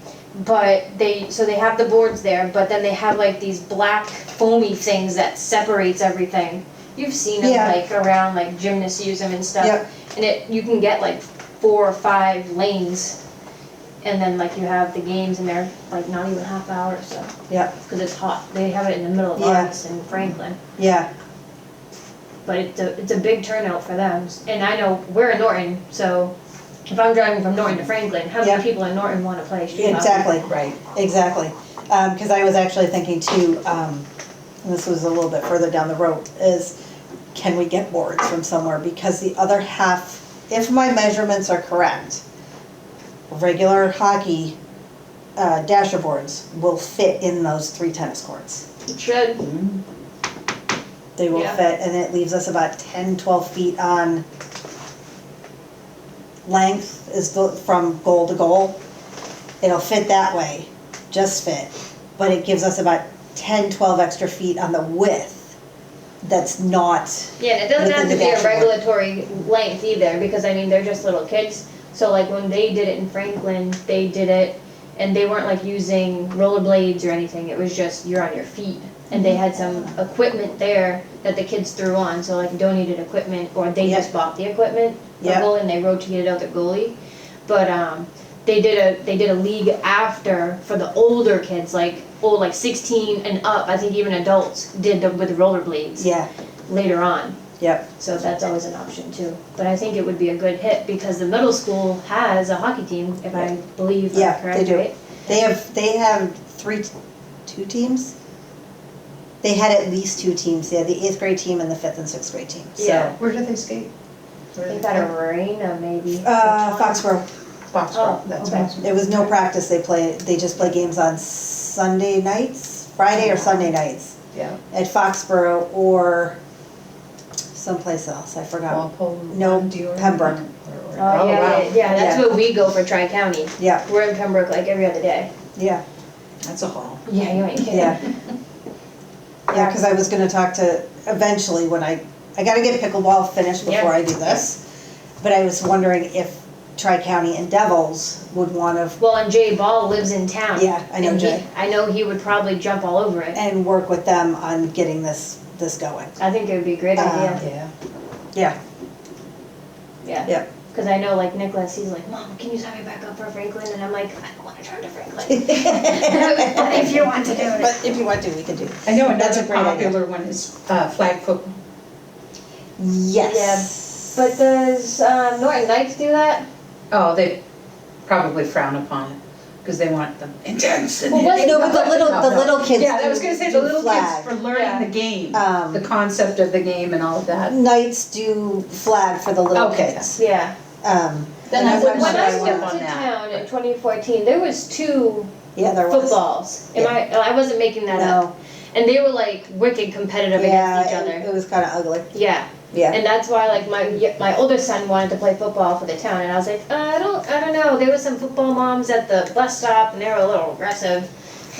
[SPEAKER 4] But they have the boards there, but then they have like these black foamy things that separates everything. You've seen them
[SPEAKER 3] Yeah.
[SPEAKER 4] like around, like gymnasts use them and stuff.
[SPEAKER 3] Yep.
[SPEAKER 4] And you can get like 4 or 5 lanes. And then like you have the games and they're like not even half hour, so.
[SPEAKER 3] Yep.
[SPEAKER 4] Cause it's hot. They have it in the middle of
[SPEAKER 3] Yeah.
[SPEAKER 4] August in Franklin.
[SPEAKER 3] yeah,
[SPEAKER 4] But it's a big turnout for them. And I know we're in Norton, so if I'm driving from Norton to Franklin, how
[SPEAKER 3] Yeah.
[SPEAKER 4] many people in Norton wanna play street hockey?
[SPEAKER 3] exactly.
[SPEAKER 2] Right.
[SPEAKER 3] Exactly, because I was actually thinking too, and this was a little bit further down the road, is can we get boards from somewhere? Because the other half, if my measurements are correct, regular hockey dasher boards will fit in those 3 tennis courts.
[SPEAKER 4] It should.
[SPEAKER 3] They will
[SPEAKER 4] Yeah.
[SPEAKER 3] fit, and it leaves us about 10, 12 feet on length from goal to goal. It'll fit that way, just fit, but it gives us about 10, 12 extra feet on the width that's not,
[SPEAKER 4] Yeah, and it doesn't have
[SPEAKER 3] Within
[SPEAKER 4] to
[SPEAKER 3] the
[SPEAKER 4] be a
[SPEAKER 3] dashboard.
[SPEAKER 4] regulatory length either, because I mean, they're just little kids. So like when they did it in Franklin, they did it, and they weren't like using rollerblades or anything, it was just you're on your feet. And they had some equipment there that the kids threw on, so like donated equipment, or they
[SPEAKER 3] Yeah.
[SPEAKER 4] just bought the equipment, the
[SPEAKER 3] Yeah.
[SPEAKER 4] goalie, and they rotated out the goalie. But they did a league after for the older kids, like 16 and up, I think even adults did with rollerblades
[SPEAKER 3] yeah,
[SPEAKER 4] later on.
[SPEAKER 3] yep,
[SPEAKER 4] So that's always an option too. But I think it would be a good hit because the middle school has a hockey team, if I believe
[SPEAKER 3] Yeah,
[SPEAKER 4] I'm correct,
[SPEAKER 3] they do.
[SPEAKER 4] right?
[SPEAKER 3] they have 2 teams? They had at least 2 teams, they had the 8th grade team and the 5th and 6th grade team, so.
[SPEAKER 4] Yeah.
[SPEAKER 2] Where do they skate?
[SPEAKER 4] They got a arena maybe.
[SPEAKER 3] Foxborough,
[SPEAKER 2] Foxborough,
[SPEAKER 4] Oh,
[SPEAKER 2] that's
[SPEAKER 4] okay.
[SPEAKER 2] awesome.
[SPEAKER 3] there was no practice, they just play games on Sunday nights, Friday or Sunday nights,
[SPEAKER 2] Yeah.
[SPEAKER 3] at Foxborough or someplace else, I forgot.
[SPEAKER 2] Walpole,
[SPEAKER 3] No,
[SPEAKER 2] Dior.
[SPEAKER 3] Pembroke.
[SPEAKER 4] Oh,
[SPEAKER 2] wow.
[SPEAKER 4] yeah, that's
[SPEAKER 3] Yeah.
[SPEAKER 4] where we go for Tri-County.
[SPEAKER 3] Yeah,
[SPEAKER 4] We're in Pembroke like every other day.
[SPEAKER 3] yeah,
[SPEAKER 2] That's a haul.
[SPEAKER 4] Yeah, you ain't kidding.
[SPEAKER 3] yeah. Yeah, because I was gonna talk to, eventually, when I gotta get pickleball finished before
[SPEAKER 4] Yeah.
[SPEAKER 3] I do this. But I was wondering if Tri-County and Devils would wanna,
[SPEAKER 4] Well, and Jay Ball lives in town.
[SPEAKER 3] Yeah, I know
[SPEAKER 4] and
[SPEAKER 3] Jay.
[SPEAKER 4] I know he would probably jump all over it.
[SPEAKER 3] and work with them on getting this going.
[SPEAKER 4] I think it would be a great idea.
[SPEAKER 2] Yeah.
[SPEAKER 3] Yeah,
[SPEAKER 4] Yeah.
[SPEAKER 3] yeah.
[SPEAKER 4] Because I know like Nicholas, he's like, Mom, can you sign me back up for Franklin? And I'm like, I don't want to turn to Franklin. But if you want to do it.
[SPEAKER 3] But if you want to, we can do it.
[SPEAKER 2] I know
[SPEAKER 3] That's a
[SPEAKER 2] another
[SPEAKER 3] great idea.
[SPEAKER 2] popular one is flag football.
[SPEAKER 3] Yes.
[SPEAKER 4] But does Norton Knights do that?
[SPEAKER 2] Oh, they probably frown upon it, because they want them intense and.
[SPEAKER 4] Well, what-
[SPEAKER 3] No, but the little kids
[SPEAKER 2] Yeah, I was gonna say the
[SPEAKER 3] do
[SPEAKER 2] little
[SPEAKER 3] flag.
[SPEAKER 2] kids for learning the game,
[SPEAKER 3] Um,
[SPEAKER 2] the concept of the game and all of that.
[SPEAKER 3] Knights do flag for the little
[SPEAKER 2] Okay.
[SPEAKER 3] kids.
[SPEAKER 4] Yeah.
[SPEAKER 2] Then I
[SPEAKER 3] and
[SPEAKER 2] wouldn't
[SPEAKER 4] When
[SPEAKER 2] sure
[SPEAKER 4] I
[SPEAKER 2] I
[SPEAKER 4] moved
[SPEAKER 2] want
[SPEAKER 4] to
[SPEAKER 2] that,
[SPEAKER 4] town in
[SPEAKER 2] but-
[SPEAKER 4] 2014, there was 2
[SPEAKER 3] Yeah, there was.
[SPEAKER 4] footballs.
[SPEAKER 3] Yeah.
[SPEAKER 4] I wasn't making that up.
[SPEAKER 3] No,
[SPEAKER 4] And they were like wicked competitive
[SPEAKER 3] yeah,
[SPEAKER 4] against each
[SPEAKER 3] it
[SPEAKER 4] other.
[SPEAKER 3] was kind of ugly.
[SPEAKER 4] Yeah.
[SPEAKER 3] Yeah.
[SPEAKER 4] And that's why like my older son wanted to play football for the town, and I was like, I don't know. There was some football moms at the bus stop, and they were a little aggressive.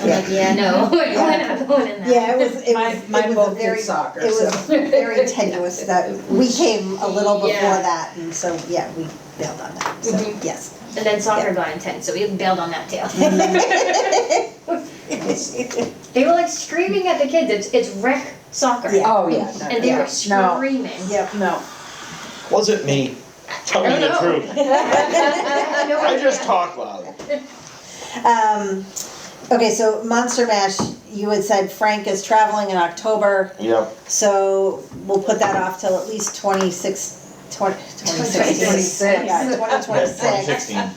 [SPEAKER 4] I'm like, yeah, no, we're not going in there.
[SPEAKER 3] Yeah, it
[SPEAKER 2] Mine
[SPEAKER 3] was
[SPEAKER 2] both
[SPEAKER 3] a
[SPEAKER 2] did
[SPEAKER 3] very,
[SPEAKER 2] soccer,
[SPEAKER 3] it was
[SPEAKER 2] so.
[SPEAKER 3] very tenuous that, we came a little before
[SPEAKER 4] Yeah.
[SPEAKER 3] that, and so, yeah, we bailed on that, so,
[SPEAKER 4] Mhm.
[SPEAKER 3] yes.
[SPEAKER 4] And then soccer got intense, so we bailed on that too. They were like screaming at the kids. It's rec soccer.
[SPEAKER 3] Yeah.
[SPEAKER 2] Oh, yeah. no,
[SPEAKER 4] And they
[SPEAKER 2] yeah.
[SPEAKER 4] were
[SPEAKER 2] No,
[SPEAKER 4] screaming.
[SPEAKER 3] Yep.
[SPEAKER 2] no.
[SPEAKER 1] Wasn't me. Tell me
[SPEAKER 2] I
[SPEAKER 1] the
[SPEAKER 2] don't
[SPEAKER 1] truth. I just talk loud.
[SPEAKER 3] Okay, so Monster Mash, you had said Frank is traveling in October,
[SPEAKER 1] Yep.
[SPEAKER 3] so we'll put that off till at least 2026. Yeah, 2026.
[SPEAKER 1] 2016.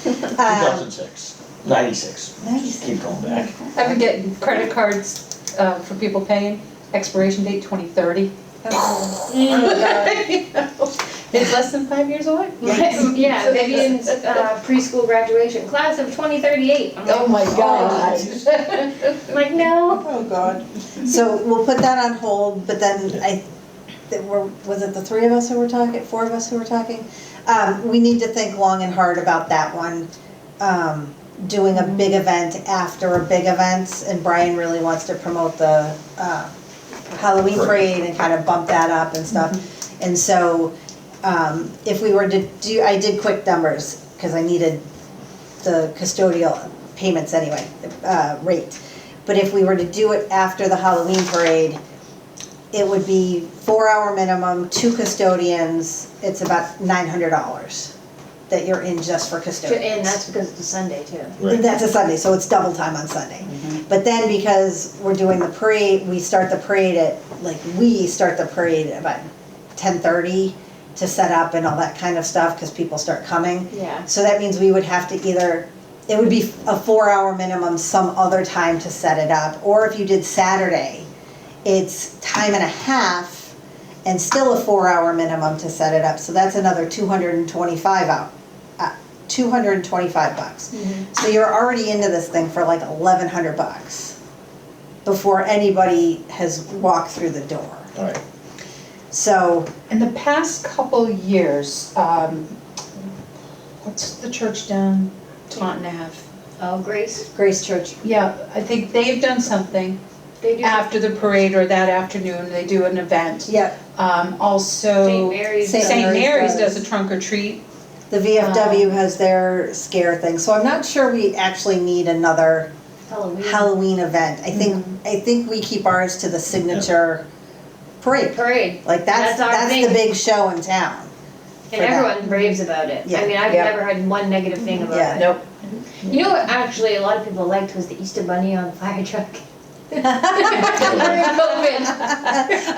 [SPEAKER 1] 2006. 96.
[SPEAKER 3] 96.
[SPEAKER 1] Keep going back.
[SPEAKER 2] I've been getting credit cards for people paying, expiration date 2030. It's less than 5 years away.
[SPEAKER 4] Yeah, Vivian's preschool graduation, class of 2038. I'm like,
[SPEAKER 2] Oh my God.
[SPEAKER 4] I'm like, no.
[SPEAKER 3] Oh, God. So we'll put that on hold, but then was it the 3 of us who were talking, 4 of us who were talking? We need to think long and hard about that one. Doing a big event after a big event, and Brian really wants to promote the Halloween parade and kind of bump that up and stuff. And so, if we were to do, I did quick numbers, because I needed the custodial payments anyway, rate. But if we were to do it after the Halloween parade, it would be 4-hour minimum, 2 custodians, it's about $900 that you're in just for custodians.
[SPEAKER 4] And that's because it's a Sunday too.
[SPEAKER 1] Right.
[SPEAKER 3] That's a Sunday, so it's double time on Sunday. But then because we're doing the parade, we start the parade at about 10:30 to set up and all that kind of stuff, because people start coming.
[SPEAKER 4] Yeah.
[SPEAKER 3] So that means we would have to either, it would be a 4-hour minimum some other time to set it up, or if you did Saturday, it's time and a half and still a 4-hour minimum to set it up, so that's another $225. So you're already into this thing for like $1,100 before anybody has walked through the door.
[SPEAKER 1] All right.
[SPEAKER 3] So,
[SPEAKER 2] In the past couple years, what's the church down Taunton Ave?
[SPEAKER 4] Oh, Grace,
[SPEAKER 3] Grace Church,
[SPEAKER 2] Yeah, I think they've done something
[SPEAKER 4] they do
[SPEAKER 2] after the parade or that afternoon, they do an event.
[SPEAKER 3] yeah,
[SPEAKER 2] Also,
[SPEAKER 4] St. Mary's.
[SPEAKER 3] St.
[SPEAKER 2] St. Mary's
[SPEAKER 3] does.
[SPEAKER 2] does a trunk or treat.
[SPEAKER 3] the VFW has their scare thing, so I'm not sure we actually need another
[SPEAKER 4] Halloween.
[SPEAKER 3] Halloween event. I think we keep ours to the signature parade.
[SPEAKER 4] Parade.
[SPEAKER 3] Like that's
[SPEAKER 4] That's our
[SPEAKER 3] the
[SPEAKER 4] thing.
[SPEAKER 3] big show in town.
[SPEAKER 4] And
[SPEAKER 3] for that.
[SPEAKER 4] everyone raves about it.
[SPEAKER 3] Yeah.
[SPEAKER 4] I mean, I've
[SPEAKER 2] Yeah.
[SPEAKER 4] never heard one negative thing about
[SPEAKER 3] Yeah.
[SPEAKER 4] it.
[SPEAKER 2] Nope.
[SPEAKER 4] You know what actually a lot of people liked was the Easter Bunny on the fire truck. During COVID.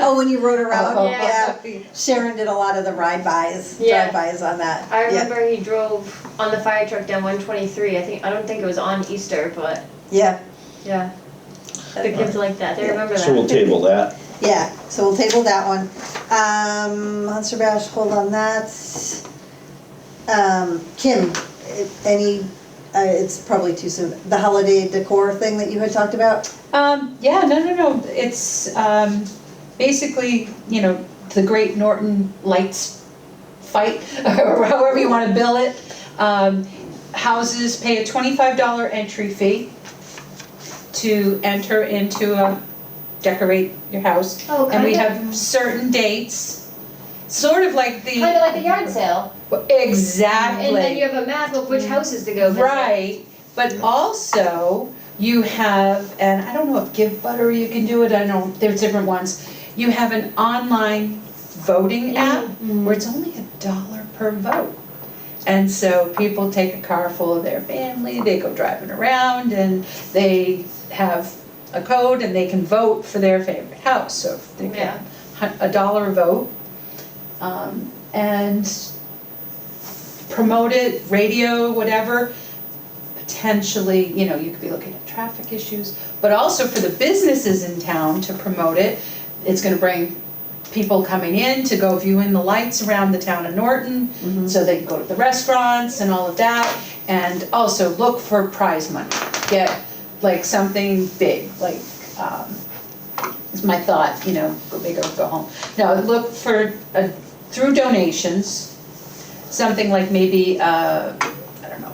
[SPEAKER 3] Oh, when you rode around,
[SPEAKER 2] Oh,
[SPEAKER 3] yeah. Sharon did a lot of the drive-bys on that.
[SPEAKER 4] I
[SPEAKER 3] Yeah.
[SPEAKER 4] remember he drove on the fire truck down 123. I don't think it was on Easter, but
[SPEAKER 3] Yeah,
[SPEAKER 4] yeah. The kids like that. They remember that.
[SPEAKER 1] So we'll table that.
[SPEAKER 3] yeah, so we'll table that one. Monster Bash, hold on that. Kim, it's probably too soon, the holiday decor thing that you had talked about?
[SPEAKER 2] Yeah, no, it's, basically, the Great Norton Lights fight, or however you wanna bill it. Houses pay a $25 entry fee to enter into decorate your house.
[SPEAKER 4] Oh,
[SPEAKER 2] And we
[SPEAKER 4] kinda.
[SPEAKER 2] have certain dates, sort of like the.
[SPEAKER 4] Kind of like a yard sale.
[SPEAKER 2] Exactly.
[SPEAKER 4] And then you have a map of which houses to go visit.
[SPEAKER 2] Right, but also you have, and I don't know if Give Butter you can do it, I know there's different ones. You have an online voting app where it's only $1 per vote. And so people take a car full of their family, they go driving around and they have a code and they can vote for their favorite house. So if they get $1 vote, and promote it, radio, whatever, potentially, you could be looking at traffic issues, but also for the businesses in town to promote it. It's gonna bring people coming in to go viewing the lights around the town of Norton, so they can go to the restaurants and all of that, and also look for prize money. Get like something big, like, is my thought, go big or go home. No, look for, through donations, something like maybe, I don't know,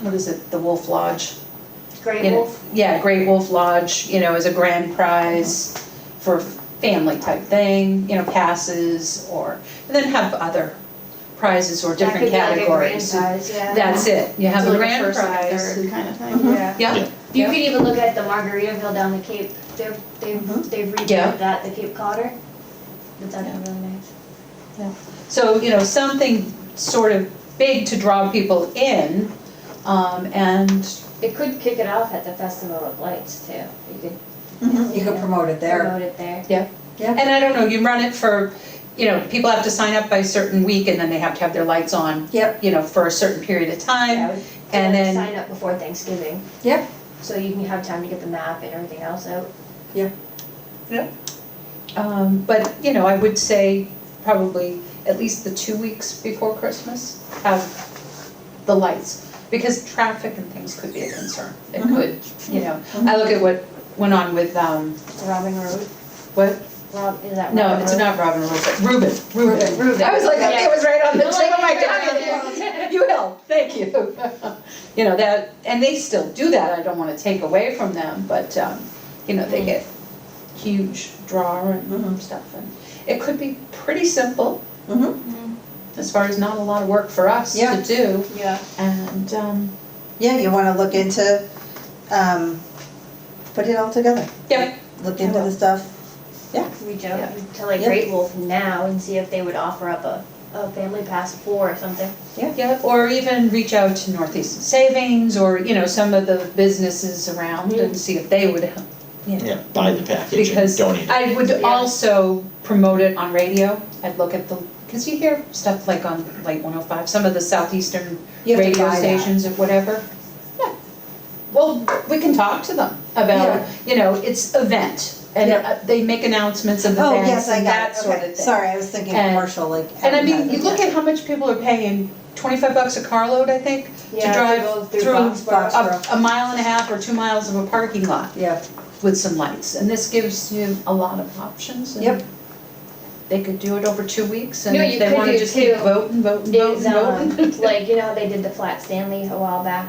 [SPEAKER 2] what is it, the Wolf Lodge?
[SPEAKER 4] Great
[SPEAKER 2] You know,
[SPEAKER 4] Wolf.
[SPEAKER 2] Yeah, Great Wolf Lodge, as a grand prize for family type thing, passes, or, and then have other prizes or different categories.
[SPEAKER 4] That could be like a grand prize, yeah.
[SPEAKER 2] That's it, you have
[SPEAKER 5] So
[SPEAKER 2] a
[SPEAKER 5] like
[SPEAKER 2] grand
[SPEAKER 5] first and a
[SPEAKER 2] prize.
[SPEAKER 5] third kind of thing.
[SPEAKER 4] Yeah.
[SPEAKER 2] Yeah,
[SPEAKER 4] You could even look at the Margaritaville down the Cape. They've
[SPEAKER 2] Yeah.
[SPEAKER 4] rebuilt that, the Cape Codder. That's actually really nice.
[SPEAKER 2] so, something sort of big to draw people in, and,
[SPEAKER 4] It could kick it off at the Festival of Lights too. You could
[SPEAKER 3] You could promote it there.
[SPEAKER 4] promote it there.
[SPEAKER 2] and I don't know, you run it for, people have to sign up by a certain week and then they have to have their lights on,
[SPEAKER 3] Yep,
[SPEAKER 2] for a certain period of time.
[SPEAKER 4] Yeah, I would
[SPEAKER 2] And then-
[SPEAKER 4] sign up before Thanksgiving.
[SPEAKER 3] Yep.
[SPEAKER 4] So you can have time to get the map and everything else out.
[SPEAKER 2] But, I would say probably at least the 2 weeks before Christmas, have the lights. Because traffic and things could be a concern. It could, I look at what went on with,
[SPEAKER 4] Robbing Road.
[SPEAKER 2] what?
[SPEAKER 4] Rob, is that
[SPEAKER 2] No,
[SPEAKER 4] Robin
[SPEAKER 2] it's
[SPEAKER 4] Rose?
[SPEAKER 2] not Robin Rose, Ruben.
[SPEAKER 4] Ruben.
[SPEAKER 2] I was like,
[SPEAKER 4] Yeah.
[SPEAKER 2] it was right on the
[SPEAKER 4] No,
[SPEAKER 2] tip of my
[SPEAKER 4] like-
[SPEAKER 2] tongue. You helped, thank you. You know, that, and they still do that, I don't wanna take away from them, but, you know, they get huge draw and stuff, and it could be pretty simple,
[SPEAKER 3] Mhm.
[SPEAKER 2] as far as not a lot of work for us
[SPEAKER 3] Yeah.
[SPEAKER 2] to do,
[SPEAKER 4] Yeah.
[SPEAKER 2] and,
[SPEAKER 3] Yeah, you wanna look into, put it all together.
[SPEAKER 2] yeah,
[SPEAKER 3] Look into the stuff.
[SPEAKER 4] Reach
[SPEAKER 2] Yeah.
[SPEAKER 4] out to like
[SPEAKER 3] Yep.
[SPEAKER 4] Great Wolf now and see if they would offer up a family pass of 4 or something.
[SPEAKER 2] yeah, or even reach out to Northeastern Savings, or, you know, some of the businesses around, and see if they would, you know.
[SPEAKER 1] Yeah, buy the package and
[SPEAKER 2] Because
[SPEAKER 1] donate it.
[SPEAKER 2] I would
[SPEAKER 4] Yeah.
[SPEAKER 2] also promote it on radio. I'd look at the, because you hear stuff like on like 105, some of the southeastern
[SPEAKER 3] You have to
[SPEAKER 2] radio
[SPEAKER 3] buy that.
[SPEAKER 2] stations or whatever. Yeah. Well, we can talk to them about,
[SPEAKER 3] Yeah.
[SPEAKER 2] you know, it's event. And
[SPEAKER 3] Yeah.
[SPEAKER 2] they make announcements of
[SPEAKER 3] Oh,
[SPEAKER 2] events
[SPEAKER 3] yes, I
[SPEAKER 2] and
[SPEAKER 3] got
[SPEAKER 2] that
[SPEAKER 3] it,
[SPEAKER 2] sort
[SPEAKER 3] okay.
[SPEAKER 2] of thing.
[SPEAKER 3] Sorry, I was thinking
[SPEAKER 2] And-
[SPEAKER 3] commercial, like.
[SPEAKER 2] And I mean, you
[SPEAKER 3] advertising,
[SPEAKER 2] look
[SPEAKER 3] yeah.
[SPEAKER 2] at how much people are paying, $25 a carload, I think, to
[SPEAKER 4] Yeah,
[SPEAKER 2] drive
[SPEAKER 4] go through
[SPEAKER 2] through
[SPEAKER 4] Foxborough.
[SPEAKER 2] a mile and a half or 2 miles of a parking lot
[SPEAKER 3] Yeah,
[SPEAKER 2] with some lights. And this gives you a lot of options. And
[SPEAKER 3] Yep.
[SPEAKER 2] they could do it over 2 weeks, and
[SPEAKER 4] No,
[SPEAKER 2] if
[SPEAKER 4] you
[SPEAKER 2] they
[SPEAKER 4] could
[SPEAKER 2] wanna
[SPEAKER 4] do
[SPEAKER 2] just keep
[SPEAKER 4] too.
[SPEAKER 2] voting, voting,
[SPEAKER 4] Is
[SPEAKER 2] voting, voting.
[SPEAKER 4] like, you know how they did the Flat Stanley a while back?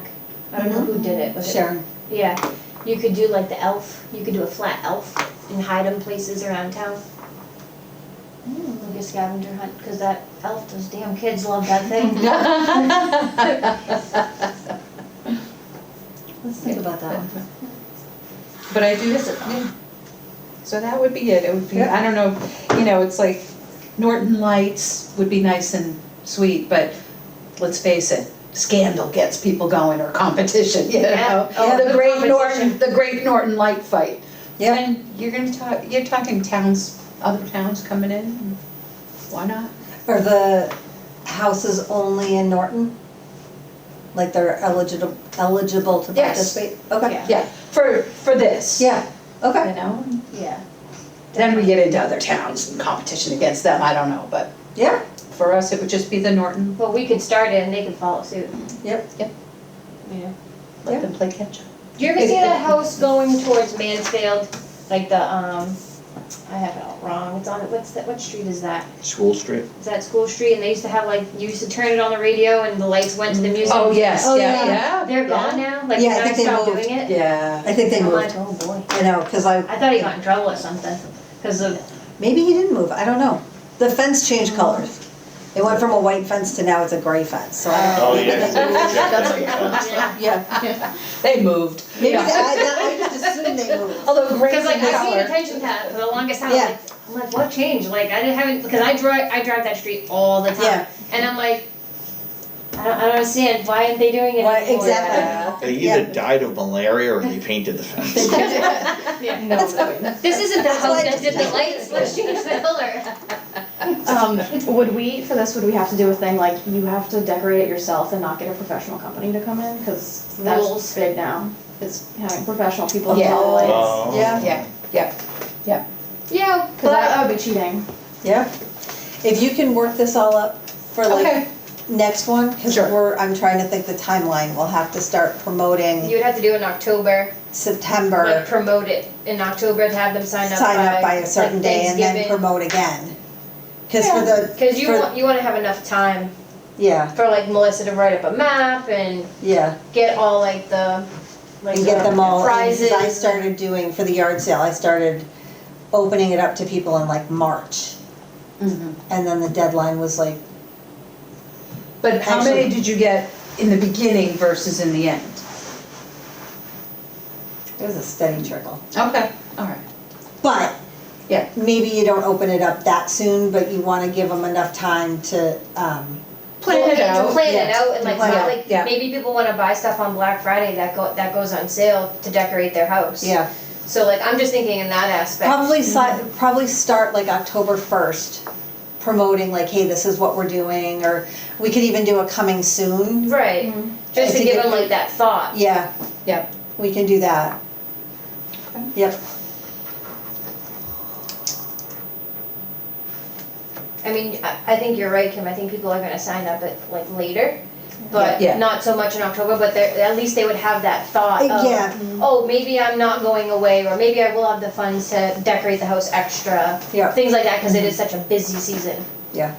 [SPEAKER 4] I don't know who did it, was it?
[SPEAKER 3] Sharon.
[SPEAKER 4] Yeah, you could do like the elf, you could do a flat elf and hide them places around town. Like a scavenger hunt, cause that elf, those damn kids love that thing.
[SPEAKER 3] Let's think about that one.
[SPEAKER 2] But I do,
[SPEAKER 4] This is fun.
[SPEAKER 2] yeah. So that would be it, it would be,
[SPEAKER 3] Yeah.
[SPEAKER 2] I don't know, you know, it's like Norton Lights would be nice and sweet, but let's face it, scandal gets people going, or competition, you
[SPEAKER 4] Yeah.
[SPEAKER 2] know?
[SPEAKER 4] Oh,
[SPEAKER 2] The
[SPEAKER 4] the
[SPEAKER 2] Great
[SPEAKER 4] competition.
[SPEAKER 2] Norton, the Great Norton Light Fight.
[SPEAKER 3] Yeah.
[SPEAKER 2] And you're talking towns, other towns coming in, why not?
[SPEAKER 3] Are the houses only in Norton? Like they're eligible to
[SPEAKER 2] Yes.
[SPEAKER 3] participate? Okay.
[SPEAKER 4] Yeah.
[SPEAKER 2] Yeah, for this.
[SPEAKER 3] Yeah,
[SPEAKER 2] You
[SPEAKER 3] okay,
[SPEAKER 2] know,
[SPEAKER 4] Yeah.
[SPEAKER 2] then we get into other towns and competition against them, I don't know, but
[SPEAKER 3] yeah,
[SPEAKER 2] for us, it would just be the Norton,
[SPEAKER 4] Well, we could start it and they could follow suit.
[SPEAKER 3] yep.
[SPEAKER 4] Yeah.
[SPEAKER 2] let them play catch up.
[SPEAKER 4] Do you ever see that house going towards Mansfield? Like the, I have it all wrong, it's on, what street is that?
[SPEAKER 1] School Street.
[SPEAKER 4] Is that School Street? And they used to have like, you used to turn it on the radio and the lights went to the music.
[SPEAKER 2] Oh, yes,
[SPEAKER 3] Oh,
[SPEAKER 2] yeah,
[SPEAKER 3] yeah.
[SPEAKER 2] yeah.
[SPEAKER 4] They're gone now? Like,
[SPEAKER 3] Yeah, I
[SPEAKER 4] you
[SPEAKER 3] think
[SPEAKER 4] guys
[SPEAKER 3] they
[SPEAKER 4] stopped
[SPEAKER 3] moved.
[SPEAKER 4] doing it?
[SPEAKER 2] Yeah.
[SPEAKER 3] I think they
[SPEAKER 4] I'm
[SPEAKER 3] moved,
[SPEAKER 4] like, oh boy.
[SPEAKER 3] I know, cause
[SPEAKER 4] I thought he got in trouble or something, cause of,
[SPEAKER 3] maybe he didn't move, I don't know. The fence changed colors. It went from a white fence to now it's a gray fence, so I
[SPEAKER 1] Oh,
[SPEAKER 3] don't know.
[SPEAKER 1] yeah.
[SPEAKER 3] Yeah,
[SPEAKER 2] They moved.
[SPEAKER 3] maybe,
[SPEAKER 2] Yeah.
[SPEAKER 3] I just assumed they moved.
[SPEAKER 2] Although great
[SPEAKER 4] cause like I paid
[SPEAKER 2] color.
[SPEAKER 4] attention to that for the longest time,
[SPEAKER 3] Yeah.
[SPEAKER 4] I'm like, what changed? Like, I didn't have, because I drive that street all the time.
[SPEAKER 3] Yeah.
[SPEAKER 4] And I'm like, I don't understand, why aren't they doing it
[SPEAKER 3] Why-
[SPEAKER 4] anymore?
[SPEAKER 3] exactly.
[SPEAKER 1] They either died of malaria or they painted the fence.
[SPEAKER 5] No,
[SPEAKER 4] This isn't the
[SPEAKER 3] That's
[SPEAKER 4] house
[SPEAKER 3] why I
[SPEAKER 4] that did the
[SPEAKER 3] just-
[SPEAKER 4] lights, let's change the color.
[SPEAKER 5] would we, for this, would we have to do a thing like you have to decorate it yourself and not get a professional company to come in? Cause
[SPEAKER 4] Rules.
[SPEAKER 5] that's big now, is having professional people
[SPEAKER 2] Yeah.
[SPEAKER 5] install the lights.
[SPEAKER 1] Oh.
[SPEAKER 3] Yeah,
[SPEAKER 2] Yeah,
[SPEAKER 4] Yeah,
[SPEAKER 5] Cause that would be cheating.
[SPEAKER 3] yeah. If you can work this all up for like
[SPEAKER 2] okay,
[SPEAKER 3] next one, cause
[SPEAKER 2] Sure.
[SPEAKER 3] I'm trying to think the timeline, we'll have to start promoting
[SPEAKER 4] you would have to do it in October, like
[SPEAKER 3] September,
[SPEAKER 4] promote it in October to have them sign up
[SPEAKER 3] by a certain
[SPEAKER 4] like
[SPEAKER 3] day and then
[SPEAKER 4] Thanksgiving.
[SPEAKER 3] promote again. Cause for the,
[SPEAKER 4] Cause you
[SPEAKER 3] for-
[SPEAKER 4] want to have enough time
[SPEAKER 3] yeah,
[SPEAKER 4] for like Melissa to write up a map and
[SPEAKER 3] yeah,
[SPEAKER 4] get all like the, like
[SPEAKER 3] and get them all, in, 'cause
[SPEAKER 4] prizes.
[SPEAKER 3] I started doing, for the yard sale, I started opening it up to people in like March.
[SPEAKER 2] mhm.
[SPEAKER 3] And then the deadline was like,
[SPEAKER 2] But how many
[SPEAKER 3] Actually-
[SPEAKER 2] did you get in the beginning versus in the end?
[SPEAKER 3] it was a steady trickle.
[SPEAKER 2] Okay, all right.
[SPEAKER 3] But,
[SPEAKER 2] Yeah.
[SPEAKER 3] maybe you don't open it up that soon, but you wanna give them enough time to,
[SPEAKER 2] Plan it
[SPEAKER 4] To
[SPEAKER 2] out.
[SPEAKER 4] plan it
[SPEAKER 3] yeah,
[SPEAKER 4] out and like,
[SPEAKER 3] plan it
[SPEAKER 4] not
[SPEAKER 3] out,
[SPEAKER 4] like,
[SPEAKER 2] yeah.
[SPEAKER 4] maybe people wanna buy stuff on Black Friday that goes on sale to decorate their house.
[SPEAKER 3] yeah.
[SPEAKER 4] So like, I'm just thinking in that aspect.
[SPEAKER 3] Probably start like October 1st, promoting like, hey, this is what we're doing, or we could even do a coming soon.
[SPEAKER 4] Right, just
[SPEAKER 3] I
[SPEAKER 4] to
[SPEAKER 3] think
[SPEAKER 4] give
[SPEAKER 3] it-
[SPEAKER 4] them like that thought.
[SPEAKER 3] Yeah.
[SPEAKER 2] Yep.
[SPEAKER 3] We can do that.
[SPEAKER 2] Okay.
[SPEAKER 3] Yep,
[SPEAKER 4] I mean, I think you're right, Kim, I think people are gonna sign up at like later. but
[SPEAKER 2] Yeah.
[SPEAKER 4] not so much in October, but at least they would have that thought of,
[SPEAKER 3] Yeah.
[SPEAKER 4] oh, maybe I'm not going away, or maybe I will have the funds to decorate the house extra.
[SPEAKER 3] Yeah.
[SPEAKER 4] Things like that, because it is such a busy season.
[SPEAKER 2] Yeah,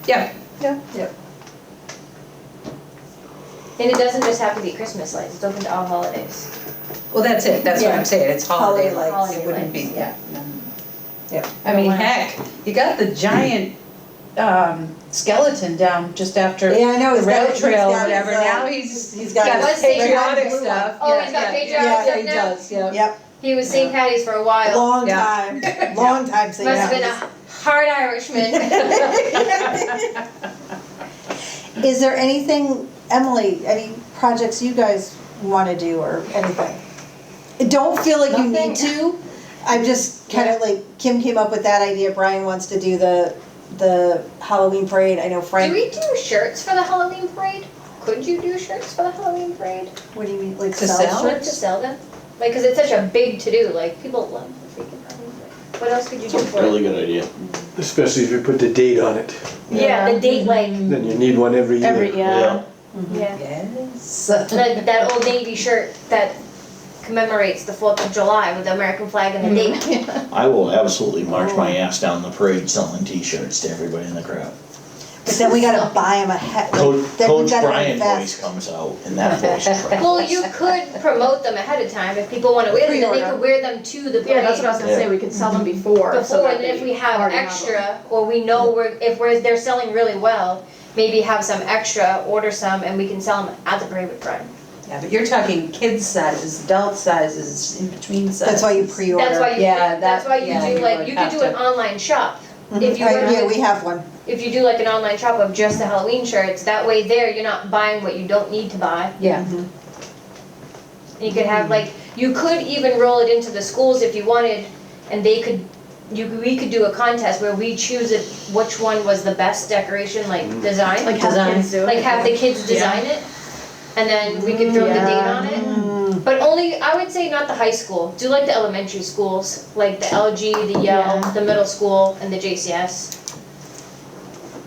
[SPEAKER 4] And it doesn't just have to be Christmas lights, it's open to all holidays.
[SPEAKER 2] well, that's it, that's what
[SPEAKER 3] Yeah.
[SPEAKER 2] I'm saying, it's holiday
[SPEAKER 3] Holiday
[SPEAKER 2] lights,
[SPEAKER 4] lights.
[SPEAKER 2] it wouldn't be, yeah.
[SPEAKER 3] Yeah.
[SPEAKER 2] I mean, heck, you got the giant, skeleton down just after
[SPEAKER 3] Yeah, I know,
[SPEAKER 2] the
[SPEAKER 3] he's got-
[SPEAKER 2] rail
[SPEAKER 3] he's
[SPEAKER 2] trail,
[SPEAKER 3] got
[SPEAKER 2] whatever,
[SPEAKER 3] his,
[SPEAKER 2] now he's
[SPEAKER 3] he's got
[SPEAKER 2] got
[SPEAKER 3] his
[SPEAKER 2] patriotic
[SPEAKER 3] blue one.
[SPEAKER 2] stuff.
[SPEAKER 4] Oh,
[SPEAKER 2] Yeah,
[SPEAKER 4] he's got
[SPEAKER 2] yeah.
[SPEAKER 4] patriotic
[SPEAKER 3] Yeah,
[SPEAKER 4] stuff
[SPEAKER 2] he
[SPEAKER 4] now?
[SPEAKER 2] does, yeah.
[SPEAKER 3] Yep,
[SPEAKER 4] He was St. Patty's for a while.
[SPEAKER 3] long
[SPEAKER 2] Yeah.
[SPEAKER 3] time, long time St.
[SPEAKER 4] Must have been
[SPEAKER 3] Patty's.
[SPEAKER 4] a hard Irishman.
[SPEAKER 3] Is there anything, Emily, any projects you guys wanna do or anything? Don't feel like you need to, I'm just kinda like, Kim came up with that idea, Brian wants to do the Halloween parade, I know
[SPEAKER 4] Do
[SPEAKER 3] Frank.
[SPEAKER 4] we do shirts for the Halloween parade? Could you do shirts for the Halloween parade?
[SPEAKER 3] What do you mean, like
[SPEAKER 2] To
[SPEAKER 3] sell
[SPEAKER 2] sell?
[SPEAKER 4] Like
[SPEAKER 3] shirts?
[SPEAKER 4] to sell them? Like, cause it's such a big to-do, like, people love the freaking Halloween parade. What else could you do
[SPEAKER 1] It's a
[SPEAKER 4] for
[SPEAKER 1] really
[SPEAKER 4] it?
[SPEAKER 1] good idea.
[SPEAKER 6] Especially if you put the date on it,
[SPEAKER 4] Yeah, the date, like,
[SPEAKER 6] then you need one every year.
[SPEAKER 4] yeah.
[SPEAKER 2] Yes.
[SPEAKER 4] That Old Navy shirt that commemorates the 4th of July with the American flag and the date.
[SPEAKER 1] I will absolutely march my ass down the parade selling t-shirts to everybody in the crowd.
[SPEAKER 3] But then we gotta buy them ahead.
[SPEAKER 1] Coach Brian voice comes out and that voice cracks.
[SPEAKER 4] Well, you could promote them ahead of time, if people wanna wear them, then they
[SPEAKER 3] Pre-order.
[SPEAKER 4] could wear them to the parade.
[SPEAKER 5] Yeah, that's what I was gonna say, we could sell them before, so
[SPEAKER 4] Before,
[SPEAKER 5] that
[SPEAKER 4] and then if
[SPEAKER 5] they
[SPEAKER 4] we have
[SPEAKER 5] already them.
[SPEAKER 4] extra, or we know they're selling really well, maybe have some extra, order some, and we can sell them at the parade with Brian.
[SPEAKER 2] Yeah, but you're talking kids sizes, adult sizes, in between sizes.
[SPEAKER 3] That's why you pre-order.
[SPEAKER 4] That's why you,
[SPEAKER 2] Yeah,
[SPEAKER 4] that's why
[SPEAKER 2] yeah,
[SPEAKER 4] you do
[SPEAKER 2] you
[SPEAKER 4] like,
[SPEAKER 2] would
[SPEAKER 4] you could
[SPEAKER 2] have
[SPEAKER 4] do
[SPEAKER 2] to-
[SPEAKER 4] an online shop. If you
[SPEAKER 3] Right,
[SPEAKER 4] were
[SPEAKER 3] yeah,
[SPEAKER 4] to-
[SPEAKER 3] we have one.
[SPEAKER 4] If you do like an online shop of just the Halloween shirts, that way there, you're not buying what you don't need to buy.
[SPEAKER 2] Yeah,
[SPEAKER 4] And you could have like, you could even roll it into the schools if you wanted, and they could, we could do a contest where we choose which one was the best decoration, like design.
[SPEAKER 5] Like have
[SPEAKER 2] Design.
[SPEAKER 5] kids do it.
[SPEAKER 4] Like have the kids design it, and then we could throw the date on it. But only, I would say not the high school, do like the elementary schools, like the LG, the Yale,
[SPEAKER 5] Yeah.
[SPEAKER 4] the middle school, and the JCS.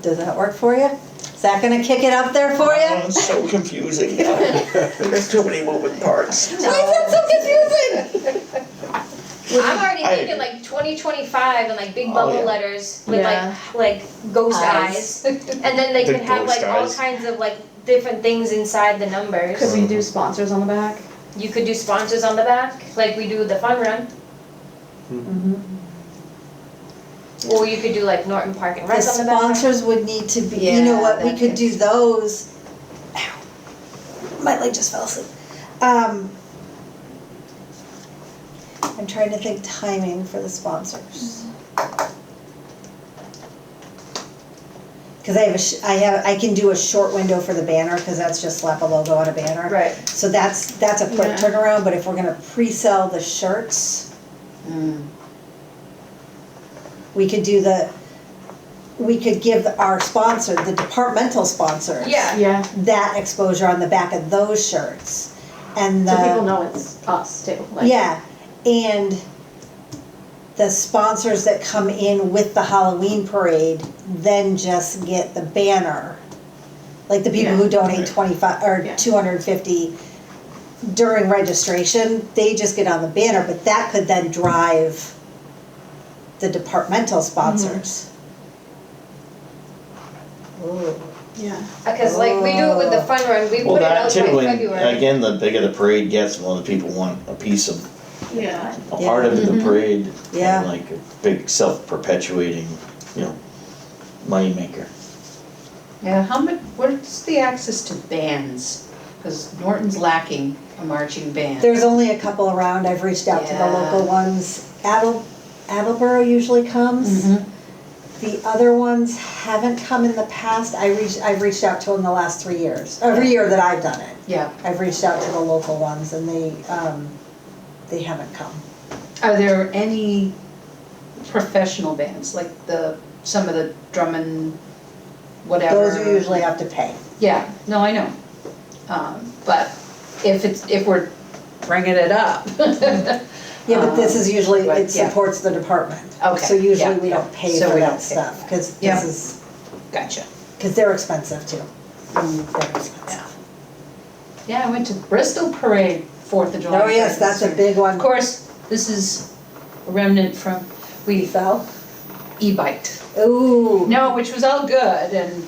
[SPEAKER 3] Does that work for you? Is that gonna kick it up there for
[SPEAKER 1] Oh,
[SPEAKER 3] you?
[SPEAKER 1] it's so confusing. There's too many moving parts.
[SPEAKER 3] Why is that so confusing?
[SPEAKER 4] I'm already
[SPEAKER 1] I
[SPEAKER 4] thinking
[SPEAKER 1] agree.
[SPEAKER 4] like 2025 and like big
[SPEAKER 1] Oh,
[SPEAKER 4] bubble
[SPEAKER 1] yeah.
[SPEAKER 4] letters with
[SPEAKER 5] Yeah.
[SPEAKER 4] like ghost
[SPEAKER 3] Eyes.
[SPEAKER 4] eyes. And then they
[SPEAKER 1] The
[SPEAKER 4] could have
[SPEAKER 1] ghost
[SPEAKER 4] like all
[SPEAKER 1] eyes.
[SPEAKER 4] kinds of like different things inside the numbers.
[SPEAKER 5] Could we do sponsors on the back?
[SPEAKER 4] You could do sponsors on the back, like we do the fun run. Or you could do like Norton Park and
[SPEAKER 3] The
[SPEAKER 4] Rec on the back.
[SPEAKER 3] sponsors would need to be, you know
[SPEAKER 2] Yeah,
[SPEAKER 3] what, we
[SPEAKER 2] that
[SPEAKER 3] could do
[SPEAKER 2] gets-
[SPEAKER 3] those. Ow. My leg just fell asleep. I'm trying to think timing for the sponsors. Cause I can do a short window for the banner, cause that's just slap a logo on a banner.
[SPEAKER 4] Right.
[SPEAKER 3] So that's a quick
[SPEAKER 5] Yeah.
[SPEAKER 3] turnaround, but if we're gonna pre-sell the shirts, we could give our sponsor, the departmental sponsors.
[SPEAKER 4] Yeah.
[SPEAKER 5] Yeah,
[SPEAKER 3] That exposure on the back of those shirts. And
[SPEAKER 5] so people
[SPEAKER 3] the,
[SPEAKER 5] know it's us too, like.
[SPEAKER 3] yeah, and the sponsors that come in with the Halloween parade then just get the banner. Like the people who
[SPEAKER 5] Yeah.
[SPEAKER 3] donate
[SPEAKER 1] Right.
[SPEAKER 3] 25 or
[SPEAKER 5] Yeah.
[SPEAKER 3] 250 during registration, they just get on the banner, but that could then drive the departmental sponsors. Ooh.
[SPEAKER 5] Yeah.
[SPEAKER 4] Because like we do it with the fun run, we
[SPEAKER 1] Well,
[SPEAKER 4] put it
[SPEAKER 1] that
[SPEAKER 4] out
[SPEAKER 1] too,
[SPEAKER 4] by
[SPEAKER 1] and
[SPEAKER 4] February.
[SPEAKER 1] again, the bigger the parade gets, the more the people want a piece of,
[SPEAKER 5] Yeah.
[SPEAKER 1] a part of the parade.
[SPEAKER 3] Yeah.
[SPEAKER 1] And like a big self-perpetuating, moneymaker.
[SPEAKER 2] yeah, what's the access to bands? Cause Norton's lacking a marching band.
[SPEAKER 3] There's only a couple around, I've reached out to the
[SPEAKER 2] Yeah.
[SPEAKER 3] local ones. Attleboro usually comes.
[SPEAKER 2] Mhm.
[SPEAKER 3] The other ones haven't come in the past. I've reached out to them the last 3 years. Every year that I've done it,
[SPEAKER 2] Yeah,
[SPEAKER 3] I've reached out to the local ones and they haven't come.
[SPEAKER 2] are there any professional bands, like some of the drum and whatever?
[SPEAKER 3] Those you usually have to pay.
[SPEAKER 2] Yeah, no, I know. But if we're bringing it up.
[SPEAKER 3] Yeah, but this is usually,
[SPEAKER 2] Right,
[SPEAKER 3] it
[SPEAKER 2] yeah.
[SPEAKER 3] supports the department.
[SPEAKER 2] Okay,
[SPEAKER 3] So usually
[SPEAKER 2] yeah,
[SPEAKER 3] we
[SPEAKER 2] yeah.
[SPEAKER 3] don't pay
[SPEAKER 2] So
[SPEAKER 3] for
[SPEAKER 2] we
[SPEAKER 3] that
[SPEAKER 2] don't pay.
[SPEAKER 3] stuff, cause
[SPEAKER 2] Yeah.
[SPEAKER 3] this is,
[SPEAKER 2] Gotcha.
[SPEAKER 3] cause they're expensive too. They're expensive.
[SPEAKER 2] Yeah, I went to Bristol Parade, 4th of July.
[SPEAKER 3] Oh, yes, that's a big
[SPEAKER 2] Of
[SPEAKER 3] one.
[SPEAKER 2] course, this is a remnant from, we
[SPEAKER 3] Fell?
[SPEAKER 2] e-biked.
[SPEAKER 3] Ooh.
[SPEAKER 2] No, which was all good, and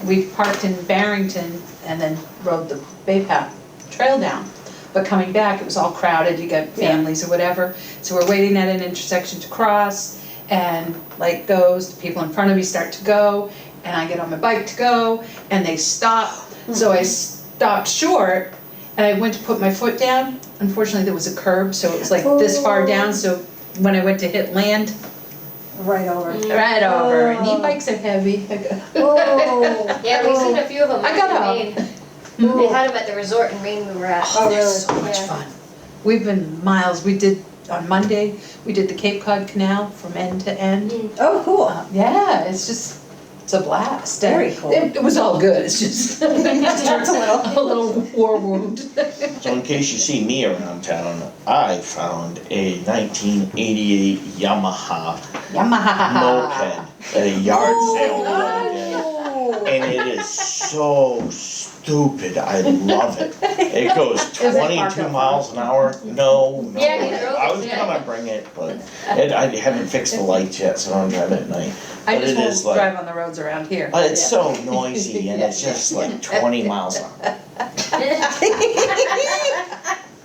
[SPEAKER 2] we parked in Barrington and then rode the Bay Path Trail down. But coming back, it was all crowded, you got families or whatever, so we're waiting at an intersection to cross, and light goes, the people in front of me start to go, and I get on my bike to go, and they stop, so I stopped short, and I went to put my foot down, unfortunately there was a curb, so it was like this far down, so when I went to hit land,
[SPEAKER 3] Right over.
[SPEAKER 2] right over, and e-bikes are heavy.
[SPEAKER 3] Oh.
[SPEAKER 4] Yeah, we've seen a few of them
[SPEAKER 2] I got
[SPEAKER 4] in
[SPEAKER 2] out.
[SPEAKER 4] Maine. They had them at the resort in Maine we were at.
[SPEAKER 3] Oh,
[SPEAKER 2] They're
[SPEAKER 3] really?
[SPEAKER 2] so much
[SPEAKER 4] Yeah.
[SPEAKER 2] fun. We've been miles, we did, on Monday, we did the Cape Cod Canal from end to end.
[SPEAKER 3] Oh, cool.
[SPEAKER 2] Yeah, it's a blast.
[SPEAKER 3] Very cool.
[SPEAKER 2] It was all good, it's just,
[SPEAKER 3] Hurts a little.
[SPEAKER 2] a little war wound.
[SPEAKER 1] So in case you see me around town, I found a 1988 Yamaha
[SPEAKER 2] Yamaha.
[SPEAKER 1] moped at a yard sale the other day.
[SPEAKER 3] Oh.
[SPEAKER 1] And it is so stupid, I love it. It goes
[SPEAKER 2] it parked
[SPEAKER 1] 22
[SPEAKER 2] up
[SPEAKER 1] miles an hour, no.
[SPEAKER 4] Yeah, he drove
[SPEAKER 1] I was
[SPEAKER 4] it,
[SPEAKER 1] gonna bring it, but I haven't fixed the lights yet, so I don't drive it at night.
[SPEAKER 2] I
[SPEAKER 1] But
[SPEAKER 2] just
[SPEAKER 1] it is
[SPEAKER 2] won't
[SPEAKER 1] like-
[SPEAKER 2] drive on the roads around here.
[SPEAKER 1] But it's
[SPEAKER 2] Yeah.
[SPEAKER 1] so noisy and it's just like 20 miles an hour.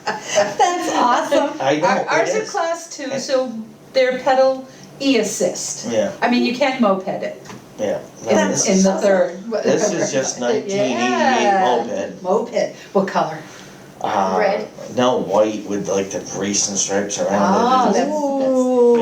[SPEAKER 3] That's awesome.
[SPEAKER 1] I know,
[SPEAKER 2] Ours
[SPEAKER 1] it
[SPEAKER 2] are
[SPEAKER 1] is.
[SPEAKER 2] class 2, so they're pedal e-assist.
[SPEAKER 1] Yeah,
[SPEAKER 2] I mean, you can moped it
[SPEAKER 1] yeah. No,
[SPEAKER 3] That's
[SPEAKER 1] this
[SPEAKER 2] in
[SPEAKER 1] is-
[SPEAKER 2] the third.
[SPEAKER 1] This is just 1988
[SPEAKER 2] Yeah.
[SPEAKER 1] moped.
[SPEAKER 3] Moped.
[SPEAKER 2] What color?
[SPEAKER 4] Red.
[SPEAKER 1] No, white with like the racing stripes
[SPEAKER 2] Oh,
[SPEAKER 1] around it.
[SPEAKER 2] that's-
[SPEAKER 3] Ooh.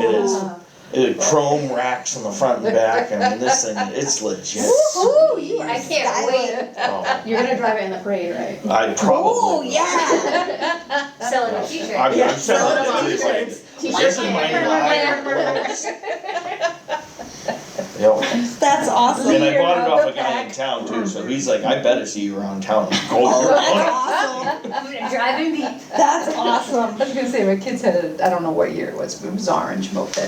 [SPEAKER 1] It is. Chrome racks on the front and back. I mean, this thing, it's legit.
[SPEAKER 3] Ooh, you are
[SPEAKER 4] I can't
[SPEAKER 3] stylish.
[SPEAKER 1] Oh,
[SPEAKER 5] You're gonna drive it in the parade, right?
[SPEAKER 1] I probably.
[SPEAKER 3] Oh,
[SPEAKER 1] will.
[SPEAKER 3] yeah.
[SPEAKER 4] Selling a t-shirt.
[SPEAKER 1] I'm
[SPEAKER 3] Yeah,
[SPEAKER 1] selling
[SPEAKER 3] selling
[SPEAKER 1] it. It's like,
[SPEAKER 5] T-shirts.
[SPEAKER 1] this is my life. Yep.
[SPEAKER 3] That's awesome.
[SPEAKER 1] And I bought it off a
[SPEAKER 2] the
[SPEAKER 1] guy in
[SPEAKER 2] back.
[SPEAKER 1] town too, so he's like, I better see you around town.
[SPEAKER 3] Oh,
[SPEAKER 1] Oh,
[SPEAKER 3] that's awesome.
[SPEAKER 4] Driving beat.
[SPEAKER 3] That's awesome.
[SPEAKER 2] I was gonna say, my kids had I don't know what year it was orange moped.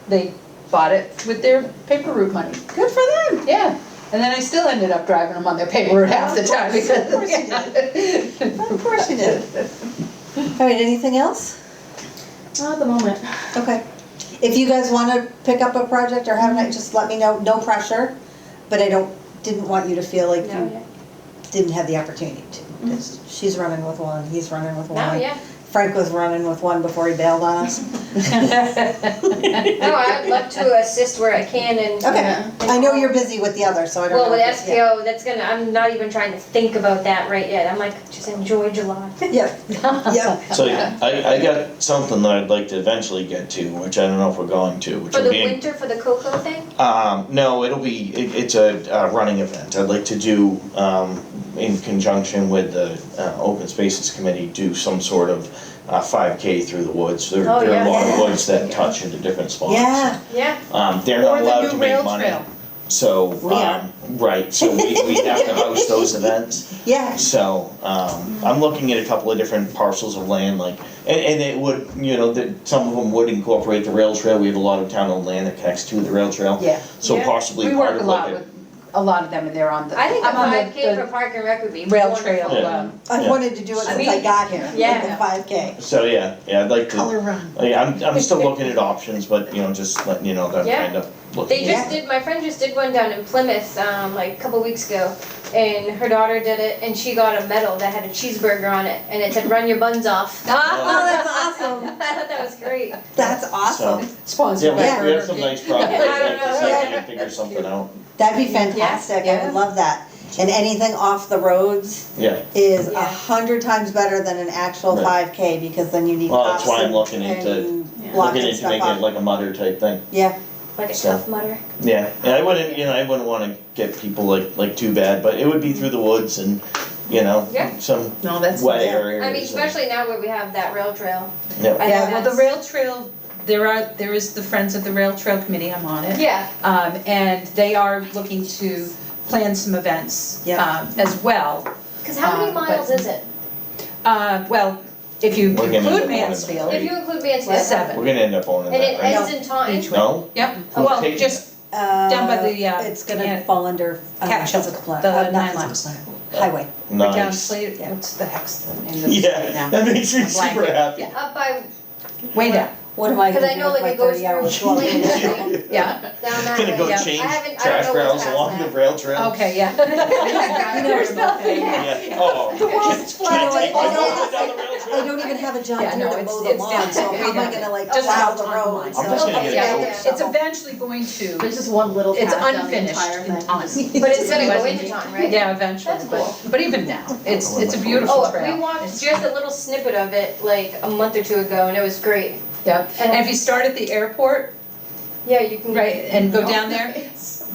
[SPEAKER 2] They bought it with their paper route money.
[SPEAKER 3] Good for them.
[SPEAKER 2] Yeah, and then I still ended up driving them on their paper route half the time because.
[SPEAKER 3] Of course you did. Of course you did. All right, anything else?
[SPEAKER 5] Not at the moment.
[SPEAKER 3] Okay. If you guys want to pick up a project or have a night, just let me know. No pressure, but didn't want you to feel like
[SPEAKER 4] No,
[SPEAKER 3] you didn't have the opportunity to. 'Cause she's running with one, he's running with one.
[SPEAKER 4] No, yeah.
[SPEAKER 3] Frank was running with one before he bailed on us.
[SPEAKER 4] No, I'd love to assist where I can and.
[SPEAKER 3] Okay, I know you're busy with the other, so I don't know.
[SPEAKER 4] Well, with
[SPEAKER 3] if it's-
[SPEAKER 4] SPO, that's gonna, I'm not even trying to think about that right yet. I'm like, just enjoy July.
[SPEAKER 3] Yep, yep.
[SPEAKER 1] So I got something that I'd like to eventually get to, which I don't know if we're going to, which
[SPEAKER 4] For
[SPEAKER 1] will
[SPEAKER 4] the
[SPEAKER 1] be.
[SPEAKER 4] winter, for the cocoa thing?
[SPEAKER 1] No, it's a running event. I'd like to do, in conjunction with the Open Spaces Committee, do some sort of 5K through the woods. There
[SPEAKER 4] Oh,
[SPEAKER 1] are a
[SPEAKER 4] yeah.
[SPEAKER 1] lot of woods that touch into different spots.
[SPEAKER 3] Yeah,
[SPEAKER 4] Yeah.
[SPEAKER 1] They're
[SPEAKER 2] Or
[SPEAKER 1] not
[SPEAKER 2] the
[SPEAKER 1] allowed
[SPEAKER 2] new
[SPEAKER 1] to make
[SPEAKER 2] rail
[SPEAKER 1] money.
[SPEAKER 2] trail.
[SPEAKER 1] So,
[SPEAKER 3] We are.
[SPEAKER 1] right, so we have to host those events.
[SPEAKER 3] yeah.
[SPEAKER 1] So, I'm looking at a couple of different parcels of land, like, and it would, some of them would incorporate the rail trail. We have a lot of town-owned land that connects to the rail trail.
[SPEAKER 2] Yeah,
[SPEAKER 1] So
[SPEAKER 4] Yeah.
[SPEAKER 1] possibly
[SPEAKER 2] we
[SPEAKER 1] part
[SPEAKER 2] work a
[SPEAKER 1] of
[SPEAKER 2] lot
[SPEAKER 1] like
[SPEAKER 2] with a lot of them and they're on the.
[SPEAKER 4] I think a
[SPEAKER 2] I'm on the-
[SPEAKER 4] 5K
[SPEAKER 2] the
[SPEAKER 4] for Park and Rec would be
[SPEAKER 2] Rail
[SPEAKER 4] wonderful.
[SPEAKER 2] trail,
[SPEAKER 1] Yeah.
[SPEAKER 3] I've
[SPEAKER 1] Yeah.
[SPEAKER 3] wanted to do it
[SPEAKER 2] I
[SPEAKER 3] since
[SPEAKER 2] mean,
[SPEAKER 3] I got here,
[SPEAKER 4] yeah.
[SPEAKER 3] the 5K.
[SPEAKER 1] So, yeah, I'd like to.
[SPEAKER 2] Color run.
[SPEAKER 1] I'm still looking at options, but, just letting you know that I'm
[SPEAKER 4] Yeah.
[SPEAKER 1] kind of looking.
[SPEAKER 4] They just did, my friend just did one down in Plymouth, like a couple weeks ago. And her daughter did it and she got a medal that had a cheeseburger on it and it said, "Run your buns off."
[SPEAKER 3] Oh, that's awesome.
[SPEAKER 4] I thought that was great.
[SPEAKER 3] That's awesome.
[SPEAKER 1] Yeah,
[SPEAKER 2] Sponsored by
[SPEAKER 1] we have
[SPEAKER 2] Burger
[SPEAKER 1] some
[SPEAKER 2] King.
[SPEAKER 1] nice properties,
[SPEAKER 4] I don't
[SPEAKER 1] like
[SPEAKER 4] know,
[SPEAKER 1] to see if
[SPEAKER 4] yeah.
[SPEAKER 1] we can figure something out.
[SPEAKER 3] That'd be fantastic. I
[SPEAKER 2] Yeah.
[SPEAKER 3] would love that. And anything off the roads
[SPEAKER 1] Yeah,
[SPEAKER 3] is
[SPEAKER 4] Yeah.
[SPEAKER 3] 100 times better than an actual
[SPEAKER 1] Right.
[SPEAKER 3] 5K because then you need
[SPEAKER 1] Well, that's
[SPEAKER 3] cops
[SPEAKER 1] why I'm
[SPEAKER 3] and-
[SPEAKER 1] looking into-
[SPEAKER 3] and
[SPEAKER 5] Yeah.
[SPEAKER 3] blocking
[SPEAKER 1] looking into
[SPEAKER 3] stuff
[SPEAKER 1] making it
[SPEAKER 3] off.
[SPEAKER 1] like a mutter type thing.
[SPEAKER 3] Yeah,
[SPEAKER 4] Like a
[SPEAKER 1] So-
[SPEAKER 4] tough mutter.
[SPEAKER 1] Yeah, and I wouldn't want to get people like too bad, but it would be through the woods and,
[SPEAKER 4] Yeah.
[SPEAKER 1] some
[SPEAKER 2] No, that's.
[SPEAKER 1] wet
[SPEAKER 3] yeah.
[SPEAKER 1] areas.
[SPEAKER 4] I mean, especially now where we have that rail trail.
[SPEAKER 1] Yeah.
[SPEAKER 4] I
[SPEAKER 2] Yeah,
[SPEAKER 4] know
[SPEAKER 2] well, the
[SPEAKER 4] that's-
[SPEAKER 2] rail trail, there is the Friends of the Rail Trail Committee, I'm on it.
[SPEAKER 4] Yeah,
[SPEAKER 2] And they are looking to plan some events
[SPEAKER 3] Yeah.
[SPEAKER 2] as well.
[SPEAKER 4] because how many
[SPEAKER 2] But-
[SPEAKER 4] miles is it?
[SPEAKER 2] Well, if you
[SPEAKER 1] We're gonna end
[SPEAKER 2] include
[SPEAKER 1] up going in
[SPEAKER 2] Mansfield,
[SPEAKER 1] the-
[SPEAKER 4] If you include Mansfield.
[SPEAKER 2] it's 7.
[SPEAKER 1] We're gonna end up owning
[SPEAKER 4] And it
[SPEAKER 1] that, right?
[SPEAKER 4] ends in Taunton.
[SPEAKER 2] Each way.
[SPEAKER 1] No?
[SPEAKER 2] Yep,
[SPEAKER 1] Who's
[SPEAKER 2] well,
[SPEAKER 1] taking
[SPEAKER 2] just down by the,
[SPEAKER 3] it's gonna
[SPEAKER 2] yeah,
[SPEAKER 3] fall under
[SPEAKER 2] Capsule,
[SPEAKER 3] physical plant,
[SPEAKER 2] the
[SPEAKER 3] not
[SPEAKER 2] 9
[SPEAKER 3] physical
[SPEAKER 2] lines.
[SPEAKER 3] plant. Highway.
[SPEAKER 2] Or down
[SPEAKER 1] Nice.
[SPEAKER 2] Slade, what's the heck's the name of the street
[SPEAKER 1] Yeah,
[SPEAKER 2] now?
[SPEAKER 1] that makes me
[SPEAKER 2] I'm blanking.
[SPEAKER 1] super happy.
[SPEAKER 2] Yeah.
[SPEAKER 4] Up by,
[SPEAKER 2] Way down,
[SPEAKER 3] What am I
[SPEAKER 4] 'Cause
[SPEAKER 3] gonna
[SPEAKER 4] I
[SPEAKER 3] do
[SPEAKER 4] know,
[SPEAKER 3] with
[SPEAKER 4] like,
[SPEAKER 3] my
[SPEAKER 4] it goes
[SPEAKER 3] 30 hours?
[SPEAKER 4] through
[SPEAKER 3] Well,
[SPEAKER 4] Slade.
[SPEAKER 2] yeah,
[SPEAKER 4] down that
[SPEAKER 1] Gonna
[SPEAKER 4] way.
[SPEAKER 1] go
[SPEAKER 2] Yeah.
[SPEAKER 1] change
[SPEAKER 4] I haven't- I
[SPEAKER 1] trash
[SPEAKER 4] don't know what's
[SPEAKER 1] barrels along
[SPEAKER 4] past
[SPEAKER 1] the
[SPEAKER 4] that.
[SPEAKER 1] rail trail.
[SPEAKER 2] okay, yeah.
[SPEAKER 3] There's nothing.
[SPEAKER 1] Yeah, oh.
[SPEAKER 3] The world's
[SPEAKER 1] Can I
[SPEAKER 3] flat.
[SPEAKER 1] take my
[SPEAKER 3] I don't
[SPEAKER 1] mower down the rail
[SPEAKER 3] I
[SPEAKER 1] trail?
[SPEAKER 3] don't even have a John
[SPEAKER 2] Yeah,
[SPEAKER 3] Deere
[SPEAKER 2] no,
[SPEAKER 3] to
[SPEAKER 2] it's-
[SPEAKER 3] mow the
[SPEAKER 2] it's
[SPEAKER 3] lawn,
[SPEAKER 2] down
[SPEAKER 3] so
[SPEAKER 2] there.
[SPEAKER 3] how am I
[SPEAKER 2] Yeah.
[SPEAKER 3] gonna like
[SPEAKER 2] Just
[SPEAKER 3] plow
[SPEAKER 2] out
[SPEAKER 3] the
[SPEAKER 2] on
[SPEAKER 3] road?
[SPEAKER 2] lines.
[SPEAKER 1] I'm just gonna
[SPEAKER 4] Okay,
[SPEAKER 1] get
[SPEAKER 4] yeah,
[SPEAKER 1] a
[SPEAKER 4] yeah.
[SPEAKER 2] It's eventually going to,
[SPEAKER 5] There's just one little
[SPEAKER 2] it's
[SPEAKER 5] path down the
[SPEAKER 2] unfinished
[SPEAKER 5] entire
[SPEAKER 2] in
[SPEAKER 5] thing.
[SPEAKER 2] honesty.
[SPEAKER 4] But it's gonna go into town, right?
[SPEAKER 2] Yeah, eventually,
[SPEAKER 4] That's cool.
[SPEAKER 2] but even now, it's a beautiful
[SPEAKER 4] Oh,
[SPEAKER 2] trail.
[SPEAKER 4] we walked
[SPEAKER 2] It's-
[SPEAKER 4] just a little snippet of it like a month or two ago and it was great.
[SPEAKER 2] Yeah, and if you start at the airport,
[SPEAKER 4] Yeah, you can.
[SPEAKER 2] right, and go down there,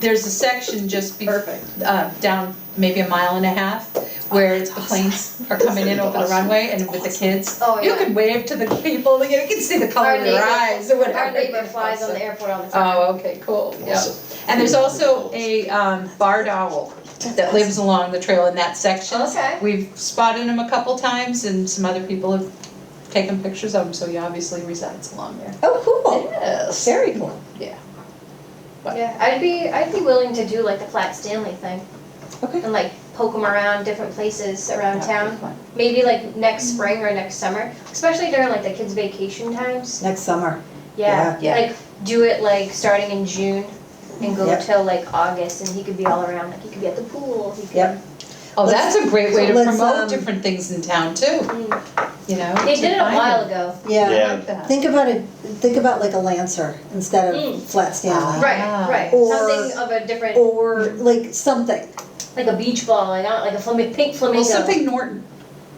[SPEAKER 2] there's a section just down maybe a mile and a half, where the planes are coming in over the runway and with the kids.
[SPEAKER 4] Oh,
[SPEAKER 2] You
[SPEAKER 4] yeah.
[SPEAKER 2] can wave to the people, you can see the color
[SPEAKER 4] Our
[SPEAKER 2] of their
[SPEAKER 4] neighbor-
[SPEAKER 2] eyes or whatever.
[SPEAKER 4] Our neighbor flies on the airport all the time.
[SPEAKER 2] Oh, okay, cool, yeah.
[SPEAKER 1] Awesome.
[SPEAKER 2] And there's also a barred owl that lives along the trail in that section.
[SPEAKER 4] Okay.
[SPEAKER 2] We've spotted him a couple times and some other people have taken pictures of him, so he obviously resides along there.
[SPEAKER 3] Oh, cool.
[SPEAKER 2] Yes.
[SPEAKER 3] Very cool.
[SPEAKER 2] Yeah.
[SPEAKER 4] Yeah, I'd be willing to do like the Flat Stanley thing
[SPEAKER 2] Okay.
[SPEAKER 4] and like poke them around different places around
[SPEAKER 2] That'd be
[SPEAKER 4] town.
[SPEAKER 2] fun.
[SPEAKER 4] Maybe like next spring or next summer, especially during like the kids' vacation times.
[SPEAKER 3] Next summer.
[SPEAKER 4] Yeah,
[SPEAKER 2] Yeah.
[SPEAKER 4] like do it like starting in June and go
[SPEAKER 3] Yep.
[SPEAKER 4] till like August, and he could be all around. Like he could be at the pool. He could.
[SPEAKER 3] Yep.
[SPEAKER 2] Oh, that's a great way to
[SPEAKER 3] Let's,
[SPEAKER 2] promote different things in town too,
[SPEAKER 4] Mm.
[SPEAKER 2] you know?
[SPEAKER 4] They
[SPEAKER 2] to
[SPEAKER 4] did it a
[SPEAKER 2] find
[SPEAKER 4] while
[SPEAKER 2] them.
[SPEAKER 4] ago.
[SPEAKER 3] Yeah.
[SPEAKER 1] Yeah.
[SPEAKER 2] I like that.
[SPEAKER 3] Think about like a Lancer instead of
[SPEAKER 4] Mm.
[SPEAKER 3] Flat Stanley.
[SPEAKER 4] Right, right.
[SPEAKER 3] Or-
[SPEAKER 4] Something of a different,
[SPEAKER 3] Or like something.
[SPEAKER 4] like a beach ball, like like a pink
[SPEAKER 2] Well,
[SPEAKER 4] flamingo.
[SPEAKER 2] something Norton,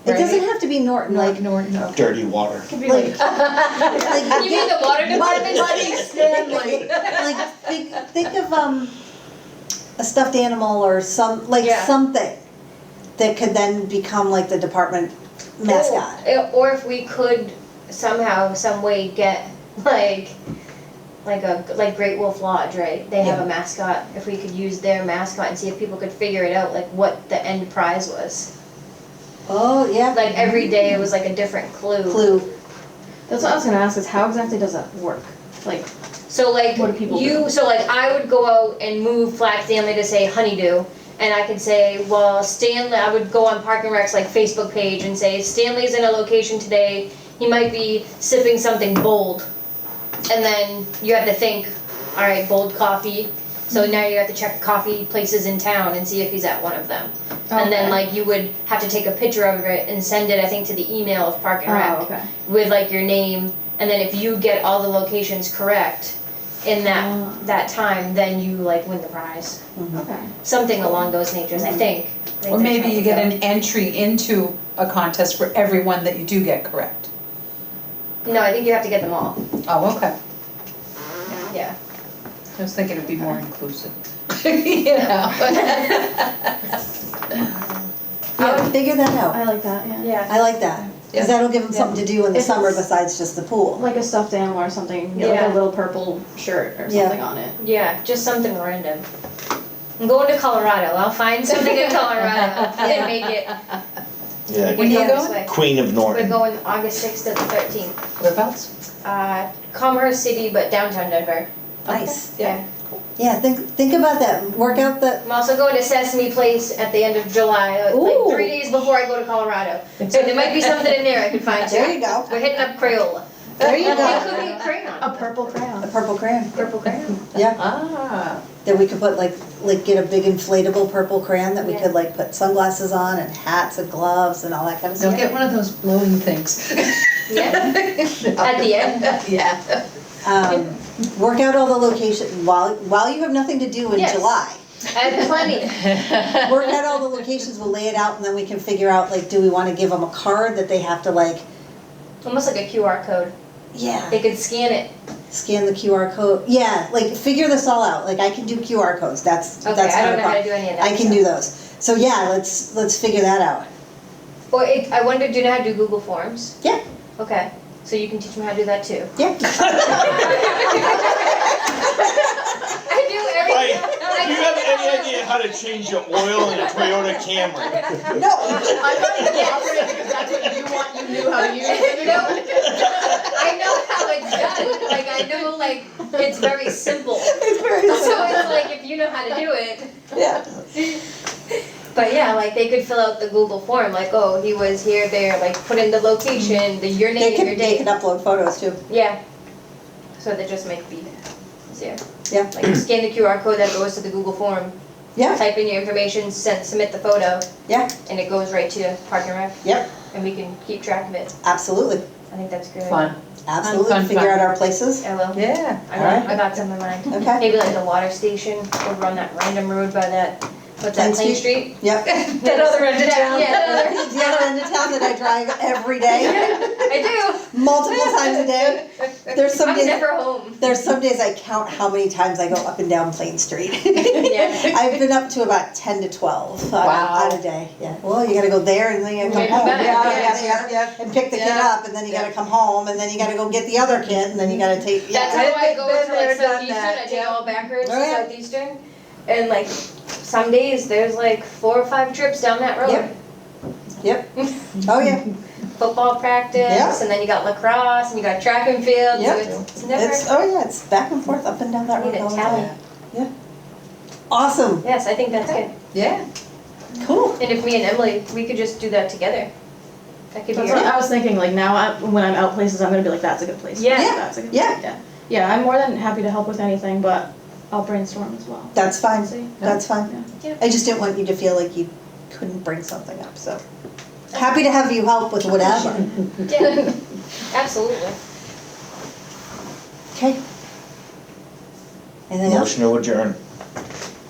[SPEAKER 3] It
[SPEAKER 2] right?
[SPEAKER 3] doesn't have to be Norton, like,
[SPEAKER 2] Norton, okay.
[SPEAKER 1] Dirty water.
[SPEAKER 5] Could be
[SPEAKER 3] like,
[SPEAKER 5] like,
[SPEAKER 4] You mean the water department?
[SPEAKER 3] Muddy Stanley. Like, think of, a stuffed animal or
[SPEAKER 4] Yeah.
[SPEAKER 3] something that could then become like the department mascot.
[SPEAKER 4] Or if we could somehow, some way get like Great Wolf Lodge, right? They have
[SPEAKER 3] Yeah.
[SPEAKER 4] a mascot. If we could use their mascot and see if people could figure it out, like what the end prize was.
[SPEAKER 3] Oh, yeah.
[SPEAKER 4] Like every day it was like a different
[SPEAKER 3] Clue.
[SPEAKER 5] that's what I was gonna ask is how exactly does that work? Like,
[SPEAKER 4] So like
[SPEAKER 5] What do people do?
[SPEAKER 4] so like I would go out and move Flat Stanley to say Honeydew, and I could say, well, Stanley. I would go on Park and Rec's like Facebook page and say Stanley's in a location today. He might be sipping something bold, and then you have to think, all right, bold coffee. So now you have to check coffee places in town and see if he's at one of them. And then
[SPEAKER 5] Okay.
[SPEAKER 4] like you would have to take a picture of it and send it, I think, to the email of Park and Rec
[SPEAKER 5] oh, okay.
[SPEAKER 4] with like your name, and then if you get all the locations correct in
[SPEAKER 5] Ah.
[SPEAKER 4] that time, then you like win the prize.
[SPEAKER 5] Okay.
[SPEAKER 4] Something along those natures, I think.
[SPEAKER 2] Or maybe you get an entry into a contest for every one that you do get correct.
[SPEAKER 4] No, I think you have to get them all.
[SPEAKER 2] Oh, okay.
[SPEAKER 4] Yeah.
[SPEAKER 2] I was thinking it'd be more inclusive. You know?
[SPEAKER 3] Yeah, figure that out.
[SPEAKER 5] I like that, yeah.
[SPEAKER 4] Yeah.
[SPEAKER 3] I like that.
[SPEAKER 2] Yeah.
[SPEAKER 3] Because that'll give them something to do in the
[SPEAKER 5] If
[SPEAKER 3] summer
[SPEAKER 5] it's-
[SPEAKER 3] besides just the pool.
[SPEAKER 5] Like a stuffed animal or something, get
[SPEAKER 4] Yeah.
[SPEAKER 5] like a little purple shirt or
[SPEAKER 3] Yeah.
[SPEAKER 5] something on it.
[SPEAKER 4] Yeah, just something random. I'm going to Colorado. I'll find something in Colorado and make it.
[SPEAKER 1] Yeah.
[SPEAKER 2] When you
[SPEAKER 4] go
[SPEAKER 2] going?
[SPEAKER 4] this way.
[SPEAKER 1] Queen of
[SPEAKER 4] We're
[SPEAKER 1] Norton.
[SPEAKER 4] going August 6th to the 13th.
[SPEAKER 2] Whereabouts?
[SPEAKER 4] Commerce City, but downtown Denver.
[SPEAKER 3] Nice.
[SPEAKER 4] Yeah.
[SPEAKER 3] Yeah, think about that. Work out the,
[SPEAKER 4] I'm also going to Sesame Place at the end of July,
[SPEAKER 3] Ooh.
[SPEAKER 4] like 3 days before I go to Colorado. So there might be something in there I could find too.
[SPEAKER 3] there you go.
[SPEAKER 4] We're hitting up Crayola.
[SPEAKER 3] There you
[SPEAKER 4] It
[SPEAKER 3] go.
[SPEAKER 4] could be a crayon.
[SPEAKER 5] A purple
[SPEAKER 3] A
[SPEAKER 5] crayon.
[SPEAKER 3] purple crayon.
[SPEAKER 4] Purple crayon.
[SPEAKER 3] Yeah.
[SPEAKER 2] Ah,
[SPEAKER 3] That we could put like get a big inflatable purple crayon that we
[SPEAKER 4] Yeah.
[SPEAKER 3] could like put sunglasses on and hats and gloves and all that kind of
[SPEAKER 2] they'll
[SPEAKER 3] stuff.
[SPEAKER 2] get one of those blowing things.
[SPEAKER 4] Yeah. At the end.
[SPEAKER 2] Yeah.
[SPEAKER 3] Work out all the locations while you have nothing to do in
[SPEAKER 4] Yes.
[SPEAKER 3] July.
[SPEAKER 4] I have plenty.
[SPEAKER 3] Work out all the locations, we'll lay it out, and then we can figure out, like, do we want to give them a card that they have to, like,
[SPEAKER 4] Almost like a QR code.
[SPEAKER 3] yeah,
[SPEAKER 4] They could scan it.
[SPEAKER 3] scan the QR code. Yeah, like, figure this all out. Like, I can do QR codes. That's
[SPEAKER 4] Okay,
[SPEAKER 3] that's
[SPEAKER 4] I
[SPEAKER 3] not
[SPEAKER 4] don't
[SPEAKER 3] a
[SPEAKER 4] know how to
[SPEAKER 3] problem.
[SPEAKER 4] do any of that.
[SPEAKER 3] I can do those. So yeah, let's figure that out.
[SPEAKER 4] Or I wonder, do you know how to do Google Forms?
[SPEAKER 3] Yeah.
[SPEAKER 4] Okay, so you can teach me how to do that too.
[SPEAKER 3] Yeah.
[SPEAKER 4] I do everything.
[SPEAKER 1] Do you have any idea how to change your oil in a Toyota Camry?
[SPEAKER 3] No.
[SPEAKER 7] I'm not even offering because that's what you want, you knew how to use it.
[SPEAKER 4] No. I know how it's done. Like I know, like it's very simple.
[SPEAKER 3] It's very
[SPEAKER 4] So it's like if you know how to do it.
[SPEAKER 3] Yeah.
[SPEAKER 4] But yeah, like they could fill out the Google form, like, oh, he was here, there, like put in the location, your
[SPEAKER 3] They
[SPEAKER 4] name,
[SPEAKER 3] can,
[SPEAKER 4] your
[SPEAKER 3] they
[SPEAKER 4] date.
[SPEAKER 3] can upload photos too.
[SPEAKER 4] Yeah. So that just might be easier.
[SPEAKER 3] Yeah.
[SPEAKER 4] Like scan the QR code that goes to the Google form,
[SPEAKER 3] Yeah,
[SPEAKER 4] type in your information, submit the photo,
[SPEAKER 3] yeah,
[SPEAKER 4] and it goes right to Park and Rec.
[SPEAKER 3] Yep.
[SPEAKER 4] And we can keep track of it.
[SPEAKER 3] absolutely,
[SPEAKER 4] I think that's good.
[SPEAKER 2] Fun.
[SPEAKER 3] absolutely.
[SPEAKER 2] Fun,
[SPEAKER 3] Figure
[SPEAKER 2] fun.
[SPEAKER 3] out our places.
[SPEAKER 4] I will.
[SPEAKER 2] Yeah.
[SPEAKER 4] I got some in mind.
[SPEAKER 3] Okay.
[SPEAKER 4] Maybe like the water station over on that random road by that, what's that,
[SPEAKER 3] Plain
[SPEAKER 4] Plain Street?
[SPEAKER 3] Yep.
[SPEAKER 2] That other end of town.
[SPEAKER 4] Yeah, that other.
[SPEAKER 3] The other end of town that I drive every day,
[SPEAKER 4] I
[SPEAKER 3] multiple times a day.
[SPEAKER 4] do.
[SPEAKER 3] There's some
[SPEAKER 4] I'm
[SPEAKER 3] days,
[SPEAKER 4] never home.
[SPEAKER 3] there's some days I count how many times I go up and down Plain Street.
[SPEAKER 4] Yeah.
[SPEAKER 3] I've been up to about 10 to 12
[SPEAKER 2] Wow.
[SPEAKER 3] on a day, yeah. Well, you gotta go there and then you gotta
[SPEAKER 4] Yeah,
[SPEAKER 3] come home.
[SPEAKER 4] back,
[SPEAKER 3] Yeah,
[SPEAKER 4] yeah,
[SPEAKER 3] there, and pick the kid
[SPEAKER 2] Yeah.
[SPEAKER 3] up, and then you gotta come home, and then you gotta go get the other kid, and then you gotta take,
[SPEAKER 4] That's
[SPEAKER 3] yeah.
[SPEAKER 4] how I go
[SPEAKER 2] Been
[SPEAKER 4] to
[SPEAKER 2] there,
[SPEAKER 4] like
[SPEAKER 2] done
[SPEAKER 4] Southeastern,
[SPEAKER 2] that,
[SPEAKER 4] I take
[SPEAKER 2] yeah.
[SPEAKER 4] all back roads to
[SPEAKER 3] Oh, yeah.
[SPEAKER 4] Southeastern. And like, some days there's like 4 or 5 trips down that road.
[SPEAKER 3] Yep. Yep. Oh, yeah.
[SPEAKER 4] Football practice,
[SPEAKER 3] Yeah.
[SPEAKER 4] and then you got lacrosse, and you got track and field, so
[SPEAKER 3] Yep.
[SPEAKER 4] it's never,
[SPEAKER 3] Oh, yeah, it's back and forth, up and down that
[SPEAKER 4] need
[SPEAKER 3] road
[SPEAKER 4] a
[SPEAKER 3] all the
[SPEAKER 4] tally.
[SPEAKER 3] time. Yeah. Awesome,
[SPEAKER 4] Yes, I think that's good.
[SPEAKER 2] Yeah.
[SPEAKER 3] cool.
[SPEAKER 4] And if me and Emily, we could just do that together. That could be
[SPEAKER 5] That's what
[SPEAKER 4] our,
[SPEAKER 5] I was thinking, like now when I'm out places, I'm gonna be like, that's a good place.
[SPEAKER 4] Yeah.
[SPEAKER 5] That's a good
[SPEAKER 3] Yeah.
[SPEAKER 5] place. Yeah. Yeah, I'm more than happy to help with anything, but I'll brainstorm as well.
[SPEAKER 3] That's fine,
[SPEAKER 5] See?
[SPEAKER 3] that's fine.
[SPEAKER 4] Yeah.
[SPEAKER 3] I just didn't want you to feel like you couldn't bring something up, so. Happy to have you help with whatever.
[SPEAKER 4] yeah, absolutely.
[SPEAKER 3] Okay. Anything else?
[SPEAKER 1] Motion to adjourn.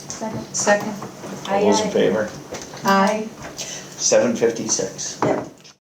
[SPEAKER 5] Second.
[SPEAKER 2] Second.
[SPEAKER 1] All those in favor?
[SPEAKER 2] Aye.
[SPEAKER 1] 7:56.
[SPEAKER 3] Yeah.